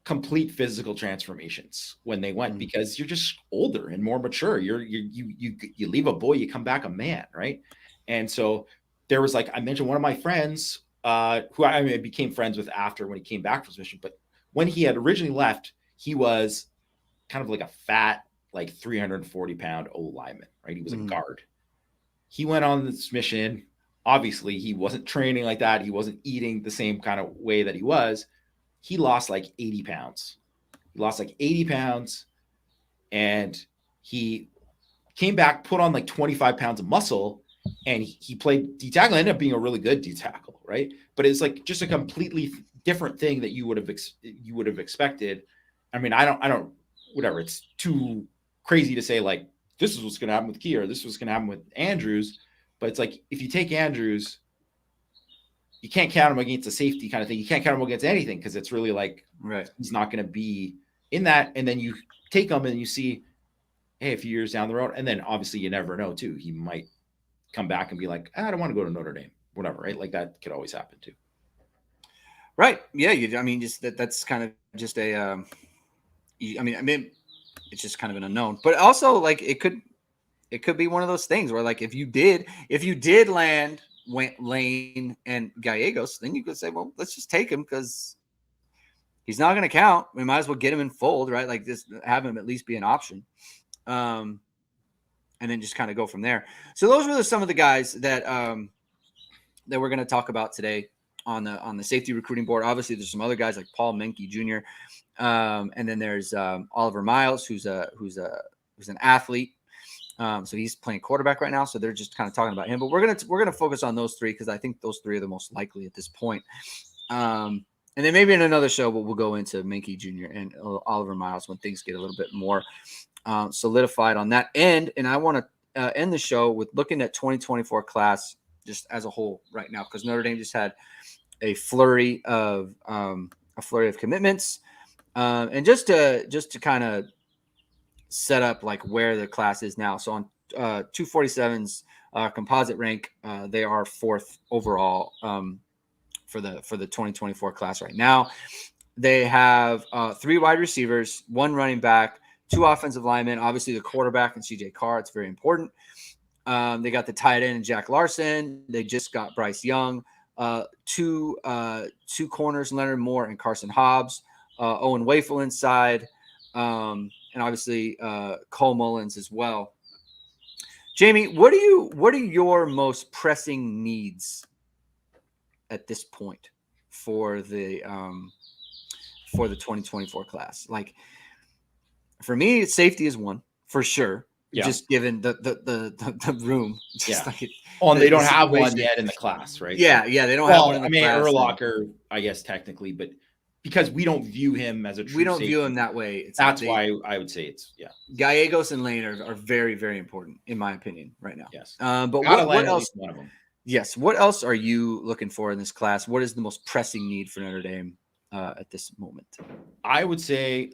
complete physical transformations when they went, because you're just older and more mature. You leave a boy, you come back a man, right? And so there was, like I mentioned, one of my friends who I became friends with after when he came back from his mission, but when he had originally left, he was kind of like a fat, like 340-pound old lineman, right? He was a guard. He went on this mission. Obviously, he wasn't training like that. He wasn't eating the same kind of way that he was. He lost like 80 pounds. And he came back, put on like 25 pounds of muscle, and he played D tackle. Ended up being a really good D tackle, right? But it's like just a completely different thing that you would have expected. I mean, I don't, whatever. It's too crazy to say like this is what's going to happen with Kia, or this is what's going to happen with Andrews. But it's like if you take Andrews, you can't count him against a safety kind of thing. You can't count him against anything, because it's really like, right, he's not going to be in that. And then you take him and you see, hey, a few years down the road, and then obviously you never know too. He might come back and be like, I don't want to go to Notre Dame, whatever, right? Like that could always happen too. Right. Yeah. I mean, just that's kind of just a, I mean, it's just kind of an unknown, but also like it could be one of those things where like if you did land Lane and Gallegos, then you could say, well, let's just take him because he's not going to count. We might as well get him in fold, right? Like just have him at least be an option. And then just kind of go from there. So those were some of the guys that that we're going to talk about today on the safety recruiting board. Obviously, there's some other guys like Paul Menke Jr. And then there's Oliver Miles, who's an athlete. So he's playing quarterback right now. So they're just kind of talking about him. But we're gonna focus on those three because I think those three are the most likely at this point. And then maybe in another show, we'll go into Menke Jr. and Oliver Miles when things get a little bit more solidified on that end. And I want to end the show with looking at 2024 class just as a whole right now, because Notre Dame just had a flurry of commitments, and just to kind of set up like where the class is now. So on 247's composite rank, they are fourth overall for the 2024 class right now. They have 3 wide receivers, 1 running back, 2 offensive linemen, obviously the quarterback and CJ Carr. It's very important. They got the tight end and Jack Larson. They just got Bryce Young, 2 corners, Leonard Moore and Carson Hobbs, Owen Wafel inside. and obviously Cole Mullins as well. Jamie, what are your most pressing needs at this point for the 2024 class? Like, for me, safety is one for sure. Yeah. Just given the room. Just like and they don't have one yet in the class, right? Yeah, so, they don't have one in the class. Urlacher, I guess technically, but because we don't view him as a true safety, view him that way. That's why I would say it's Gallegos and Lane are very, very important in my opinion right now. Yes. But what else? One of them. Yes. What else are you looking for in this class? What is the most pressing need for Notre Dame at this moment? I would say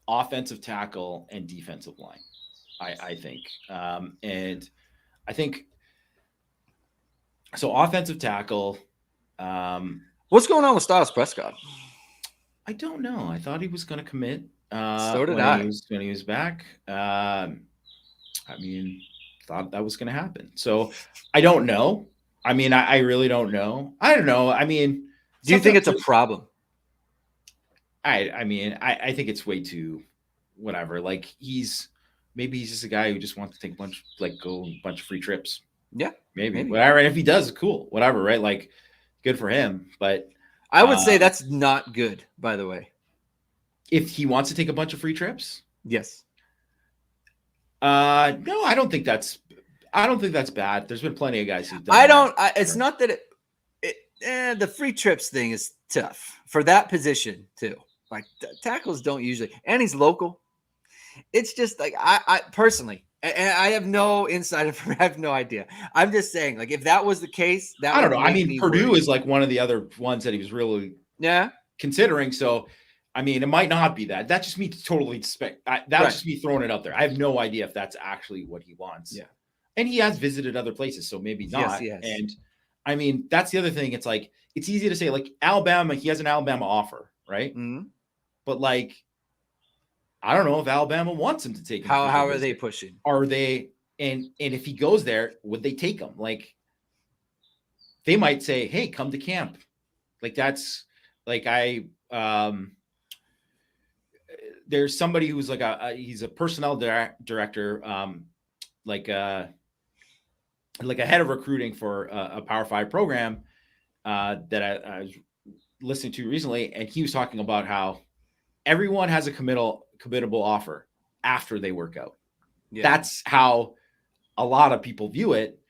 offensive tackle and defensive line. I think, and I think so. Offensive tackle. What's going on with Styles Prescott? I don't know. I thought he was going to commit. So did I. When he was back. I mean, thought that was going to happen. So I don't know. I mean, I really don't know. I don't know. I mean, do you think it's a problem? I mean, I think it's way too whatever. Like maybe he's just a guy who just wants to take a bunch of free trips. Yeah, maybe. Whatever. And if he does, cool. Whatever, right? Like, good for him. But I would say that's not good, by the way. If he wants to take a bunch of free trips? Yes. No, I don't think that's bad. There's been plenty of guys who've done it's not that the free trips thing is tough for that position too. Like tackles don't usually, and he's local. It's just like I personally, and I have no insight information. I have no idea. I'm just saying, like, if that was the case, I don't know. I mean, Purdue is like one of the other ones that he was really considering. So, I mean, it might not be that. That's just me totally was just me throwing it out there. I have no idea if that's actually what he wants. Yeah, and he has visited other places, so maybe not. Yes, he has. And I mean, that's the other thing. It's like it's easy to say, like Alabama. He has an Alabama offer, right? Mm-hmm. But like, I don't know if Alabama wants him to take him. How are they pushing? Are they and if he goes there, would they take him? Like they might say, "Hey, come to camp." Like that's like there's somebody who's like he's a personnel director, like a head of recruiting for a Power 5 program that I was listening to recently, and he was talking about how everyone has a committable offer after they work out. Yeah. That's how a lot of people view it,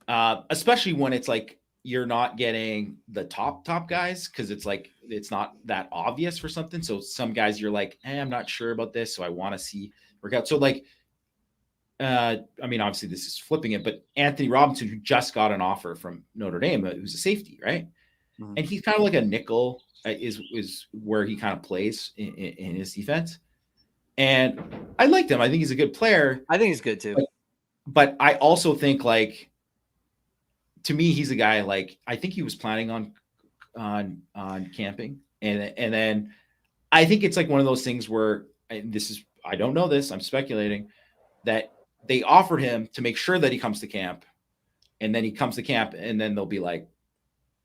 especially when it's like you're not getting the top guys, because it's like it's not that obvious for something. So some guys you're like, hey, I'm not sure about this, so I want to see work out. So like, I mean, obviously this is flipping it, but Anthony Robinson, who just got an offer from Notre Dame, who's a safety, right? Mm-hmm. And he's kind of like a nickel, is where he kind of plays in his defense. And I liked him. I think he's a good player. I think he's good too. But I also think, like, to me, he's a guy, like, I think he was planning on camping. And then I think it's like one of those things where I don't know this, I'm speculating, that they offered him to make sure that he comes to camp, and then he comes to camp, and then they'll be like,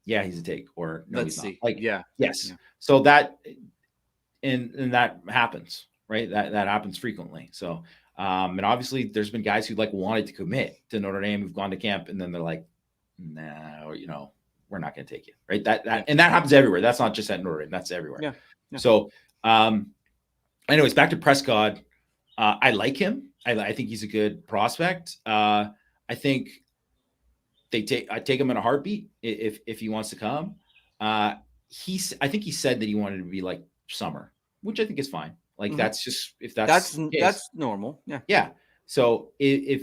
yeah, he's a take, or no, let's he's see. Not. Like, yeah. Yes. Yeah. So that, and that happens, right? That happens frequently. So, and obviously there's been guys who like wanted to commit to Notre Dame, who've gone to camp, and then they're like, nah, or, we're not going to take you. Right. And that happens everywhere. That's not just at Notre Dame. That's everywhere. Yeah. Yeah. So, anyways, back to Prescott. I like him. I think he's a good prospect. I think I take him in a heartbeat if he wants to come. I think he said that he wanted to be like summer, which I think is fine. Like, mm-hmm. That's just, if that's normal. Yeah. Yeah. So if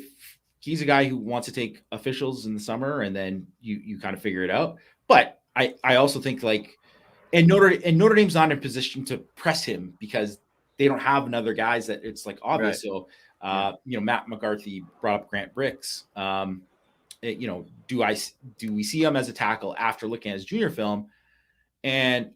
he's a guy who wants to take officials in the summer, and then you kind of figure it out. But I also think, like, and Notre Dame's not in a position to press him because they don't have another guys that it's like obvious. Right. So, Matt McCarthy brought up Grant Bricks. Do we see him as a tackle after looking at his junior film? And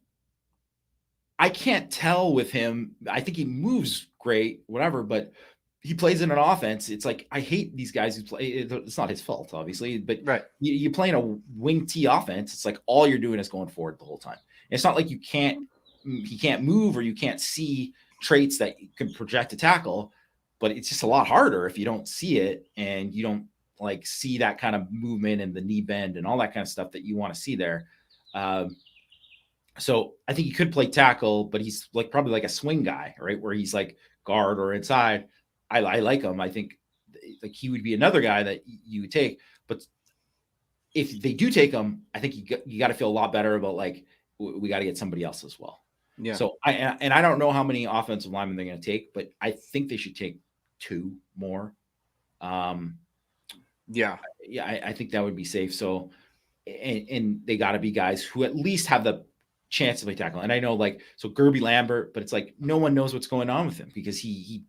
I can't tell with him. I think he moves great, whatever, but he plays in an offense. It's like, I hate these guys who play. It's not his fault, obviously, but right. You play in a wing T offense. It's like all you're doing is going forward the whole time. And it's not like he can't move, or you can't see traits that can project a tackle, but it's just a lot harder if you don't see it and you don't like see that kind of movement and the knee bend and all that kind of stuff that you want to see there. So I think he could play tackle, but he's like probably like a swing guy, right? Where he's like guard or inside. I like him. I think like he would be another guy that you would take. But if they do take him, I think you got to feel a lot better about like we got to get somebody else as well. Yeah. So I don't know how many offensive linemen they're going to take, but I think they should take 2 more. Yeah, I think that would be safe. So, and they got to be guys who at least have the chance to play tackle. And I know like, so Gerby Lambert, but it's like, no one knows what's going on with him because he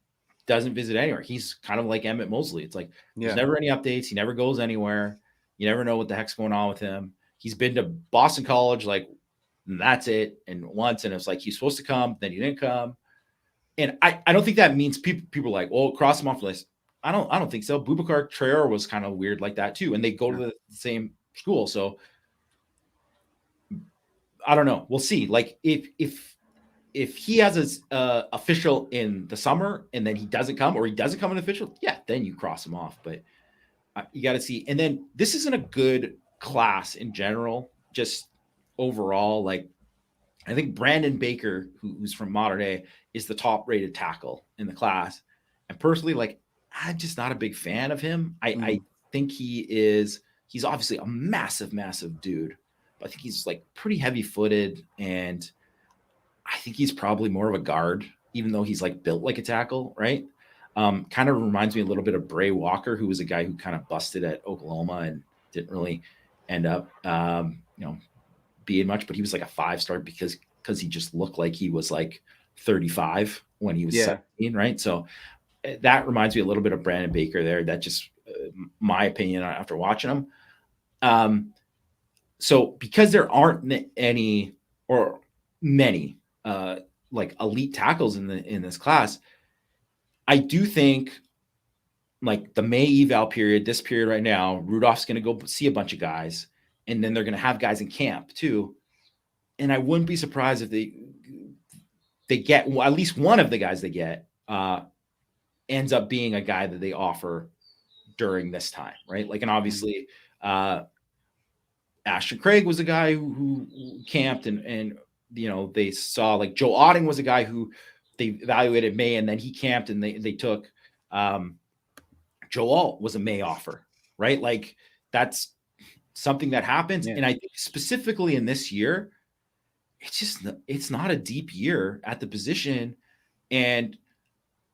doesn't visit anywhere. He's kind of like Emmett Mosley. It's like, there's never any updates. He never goes anywhere. You never know what the heck's going on with him. He's been to Boston College, like, and that's it. And once, and it's like, he's supposed to come, then he didn't come. And I don't think that means people are like, well, cross him off the list. I don't think so. Boubacar Traore was kind of weird like that too. And they go to the same school. So I don't know. We'll see. Like if he has his official in the summer and then he doesn't come or he doesn't come in official, yeah, then you cross him off. But you got to see. And then this isn't a good class in general, just overall. Like I think Brandon Baker, who's from Mater Dei, is the top rated tackle in the class. And personally, like I'm just not a big fan of him. I think he's obviously a massive, massive dude. I think he's like pretty heavy footed and I think he's probably more of a guard, even though he's like built like a tackle, right? Kind of reminds me a little bit of Bray Walker, who was a guy who kind of busted at Oklahoma and didn't really end up, being much, but he was like a 5-star because he just looked like he was like 35 when he was 17, right? So that reminds me a little bit of Brandon Baker there. That just my opinion after watching him. So because there aren't any or many like elite tackles in this class, I do think like the May eval period, this period right now, Rudolph's going to go see a bunch of guys, and then they're going to have guys in camp too. And I wouldn't be surprised if they get at least one of the guys they get ends up being a guy that they offer during this time, right? Like, and obviously Ashton Craig was a guy who camped and they saw like Joe Otting was a guy who they evaluated May and then he camped and they took Joe Alt was a May offer, right? Like that's something that happens. Yeah. And I think specifically in this year, it's not a deep year at the position. And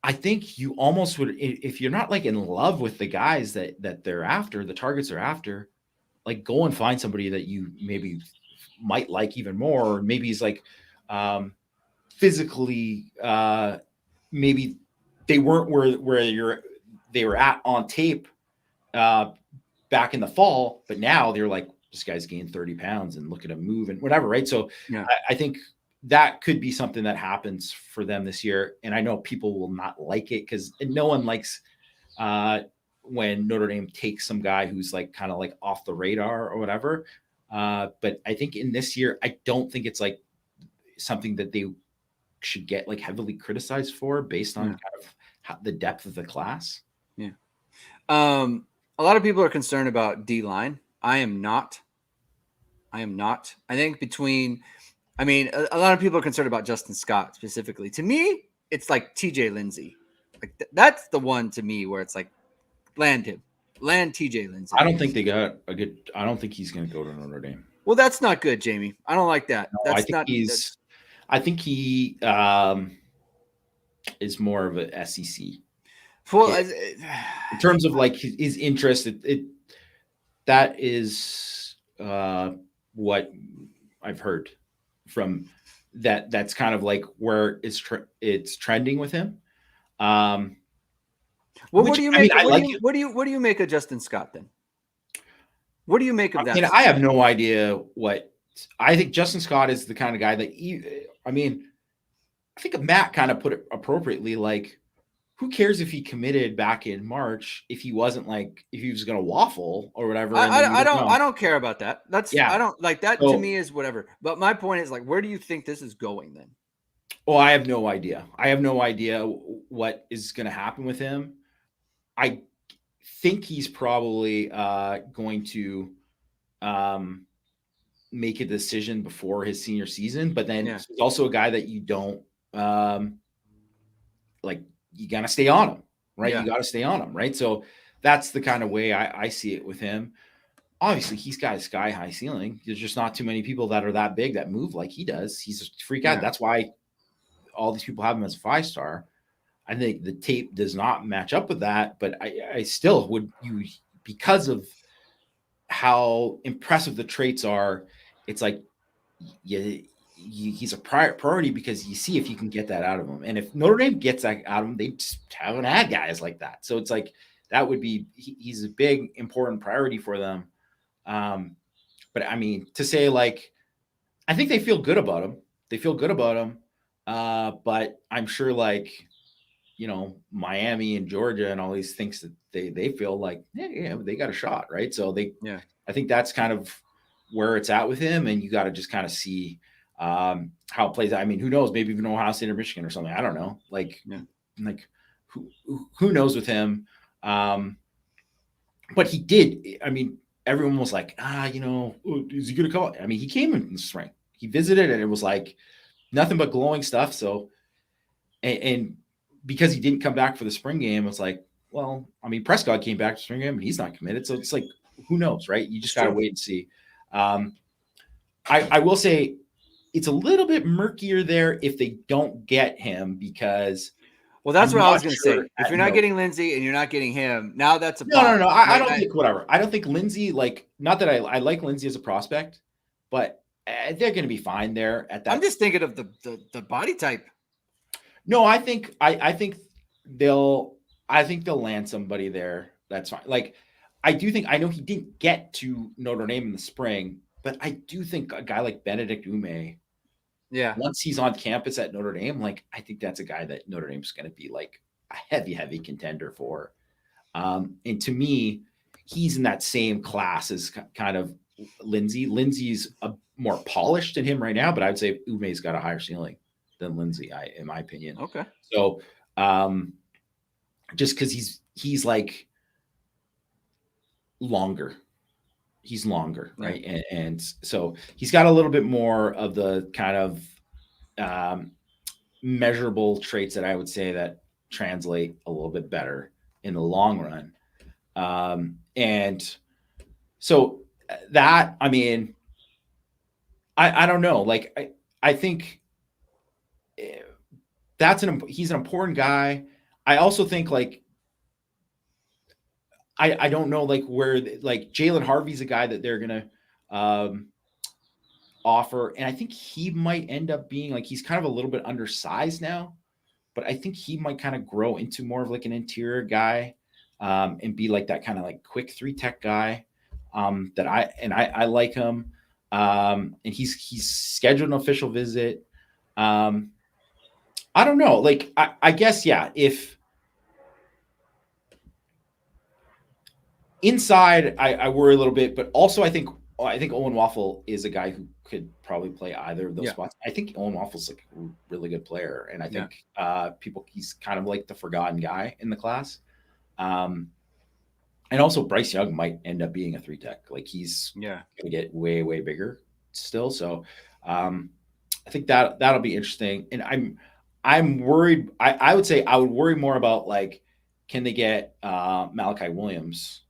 I think you almost would, if you're not like in love with the guys that they're after, the targets are after, like go and find somebody that you maybe might like even more. Or maybe he's like physically, maybe they weren't where they were at on tape back in the fall, but now they're like, this guy's gained 30 pounds and look at him move and whatever. Right. So yeah. I think that could be something that happens for them this year. And I know people will not like it because no one likes when Notre Dame takes some guy who's like kind of like off the radar or whatever. But I think in this year, I don't think it's like something that they should get like heavily criticized for based on kind of the depth of the class. Yeah. A lot of people are concerned about D-line. I am not. I think a lot of people are concerned about Justin Scott specifically. To me, it's like TJ Lindsey. Like that's the one to me where it's like land TJ Lindsey. I don't think they got a good. I don't think he's going to go to Notre Dame. Well, that's not good, Jamie. I don't like that. No, I think he is more of a SEC. Well, in terms of like his interest, that is what I've heard from that. That's kind of like where it's trending with him. Well, what do you make? What do you make of Justin Scott then? What do you make of that? I have no idea what I think. Justin Scott is the kind of guy that I think Matt kind of put it appropriately. Like, who cares if he committed back in March if he wasn't like if he was going to waffle or whatever? I don't care about that. I don't like that. To me is whatever. But my point is like, where do you think this is going then? Oh, I have no idea. I have no idea what is going to happen with him. I think he's probably going to make a decision before his senior season, but then he's also a guy that you don't like. You got to stay on him, right? You got to stay on him, right? So that's the kind of way I see it with him. Obviously, he's got a sky high ceiling. There's just not too many people that are that big that move like he does. He's a freak out. That's why all these people have him as a 5-star. I think the tape does not match up with that, but I still would because of how impressive the traits are. It's like he's a priority because you see if you can get that out of him. And if Notre Dame gets that out of him, they just haven't had guys like that. So it's like that would be he's a big important priority for them. But I mean, to say like, I think they feel good about him. They feel good about him. But I'm sure like, Miami and Georgia and all these things that they feel like, they got a shot. Right. So I think that's kind of where it's at with him. And you got to just kind of see how it plays out. I mean, who knows? Maybe even Ohio State or Michigan or something. I don't know. Like who knows with him? But he did. I mean, everyone was like, is he going to come? I mean, he came in the spring. He visited, and it was like nothing but glowing stuff. So, and because he didn't come back for the spring game, it's like, well, I mean, Prescott came back to spring game, and he's not committed. So it's like, who knows, right? You just got to wait and see. I will say it's a little bit murkier there if they don't get him because. Well, that's what I was going to say. If you're not getting Lindsey and you're not getting him, now that's a problem. No. I don't think whatever. I don't think Lindsey, like, not that I like Lindsey as a prospect, but they're going to be fine there at that. I'm just thinking of the body type. No, I think they'll land somebody there. That's fine. Like, I know he didn't get to Notre Dame in the spring, but I do think a guy like Benedict Ume. Yeah. Once he's on campus at Notre Dame, like I think that's a guy that Notre Dame's going to be like a heavy contender for. And to me, he's in that same class as kind of Lindsey. Lindsey's more polished than him right now, but I would say Ume's got a higher ceiling than Lindsey, in my opinion. Okay. So just because he's like longer. He's longer, right? And so he's got a little bit more of the kind of measurable traits that I would say that translate a little bit better in the long run. And so that, I mean, I don't know. Like, I think he's an important guy. I also think like, I don't know like where like Jalen Harvey's a guy that they're gonna offer, and I think he might end up being like he's kind of a little bit undersized now, but I think he might kind of grow into more of like an interior guy and be like that kind of like quick 3-tech guy that I like him, and he's scheduled an official visit. I don't know, like I guess if. Inside, I worry a little bit, but also I think Owen Waffle is a guy who could probably play either of those spots. I think Owen Waffle's like a really good player, and I think he's kind of like the forgotten guy in the class. And also Bryce Young might end up being a 3-tech. Like he's going to get way bigger still. So I think that'll be interesting. And I'm worried. I would say I would worry more about like, can they get Malachi Williams?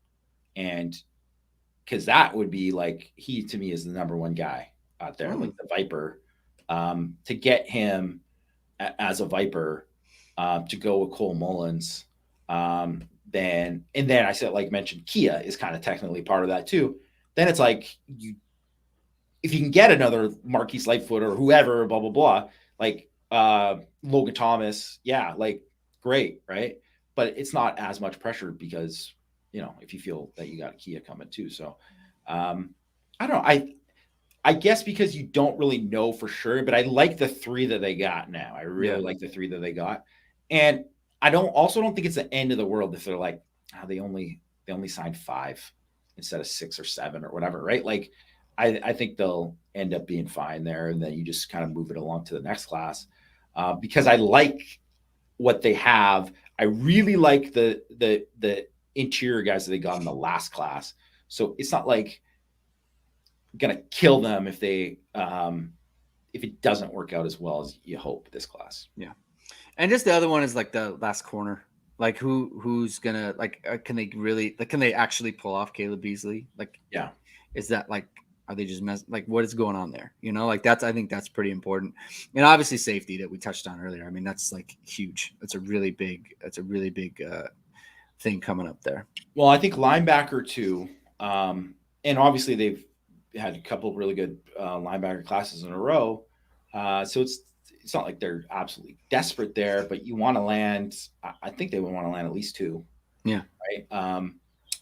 And because that would be like, he to me is the number one guy out there, like the Viper, to get him as a Viper to go with Cole Mullins. Then I said, like mentioned, Kia is kind of technically part of that too. Then it's like if you can get another Marquis Lightfoot or whoever, blah, blah, blah, like Logan Thomas, like great, right? But it's not as much pressure because, if you feel that you got a Kia coming too. So I don't know. I guess because you don't really know for sure, but I like the 3 that they got now. I really like the 3 that they got. And I don't think it's the end of the world if they're like, they only signed 5 instead of 6 or 7 or whatever, right? Like I think they'll end up being fine there, and then you just kind of move it along to the next class. because I like what they have. I really like the interior guys that they got in the last class. So it's not like gonna kill them if they if it doesn't work out as well as you hope this class. Yeah. And just the other one is like the last corner. Like who's gonna can they actually pull off Caleb Beasley? Like, yeah, is that like, are they just what is going on there? You know, like I think that's pretty important. And obviously safety that we touched on earlier. I mean, that's like huge. That's a really big thing coming up there. Well, I think linebacker too. And obviously they've had a couple of really good linebacker classes in a row. So it's not like they're absolutely desperate there, but you want to land. I think they would want to land at least 2. Yeah. Right.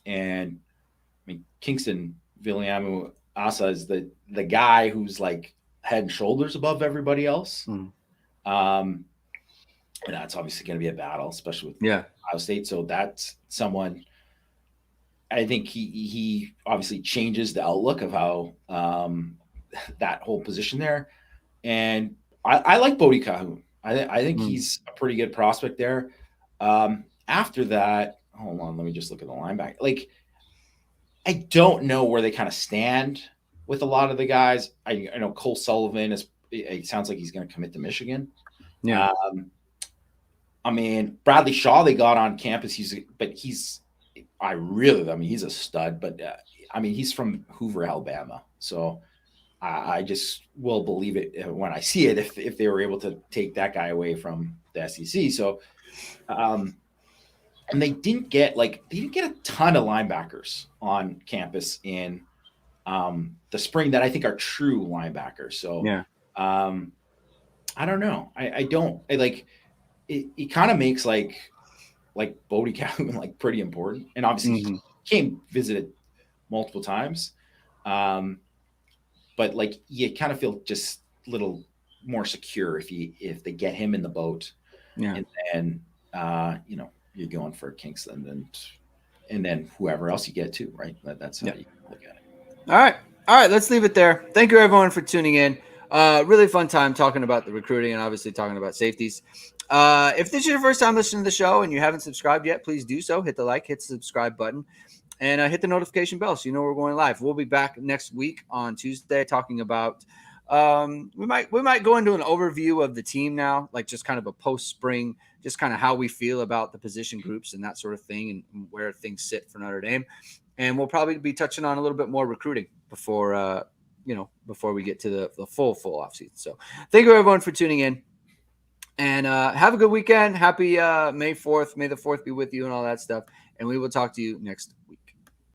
And I mean, Kingston Viliamu Asa is the guy who's like head and shoulders above everybody else. Mm. And that's obviously going to be a battle, especially with Ohio State. So that's someone. I think he obviously changes the outlook of how that whole position there. And I like Bodie Cahoon. I think he's a pretty good prospect there. After that, hold on, let me just look at the linebacker. Like, I don't know where they kind of stand with a lot of the guys. I know Cole Sullivan it sounds like he's going to commit to Michigan. Yeah. I mean, Bradley Shaw they got on campus. He's a stud, but I mean, he's from Hoover, Alabama. So I just will believe it when I see it if they were able to take that guy away from the SEC. So, and they didn't get a ton of linebackers on campus in the spring that I think are true linebackers. So, I don't know. It kind of makes like Bodie Calhoun like pretty important, and obviously he came visited multiple times. But like you kind of feel just a little more secure if they get him in the boat. Yeah. And then you're going for Kingston and then whoever else you get to, right? That's how you look at it. All right, let's leave it there. Thank you everyone for tuning in. Really fun time talking about the recruiting and obviously talking about safeties. If this is your first time listening to the show and you haven't subscribed yet, please do so. Hit the like, hit the subscribe button, and hit the notification bell so you know we're going live. We'll be back next week on Tuesday talking about we might go into an overview of the team now, like just kind of a post-spring, just kind of how we feel about the position groups and that sort of thing and where things sit for Notre Dame. And we'll probably be touching on a little bit more recruiting before we get to the full offseason. So thank you everyone for tuning in. And have a good weekend. Happy May 4th. May the 4th be with you and all that stuff. And we will talk to you next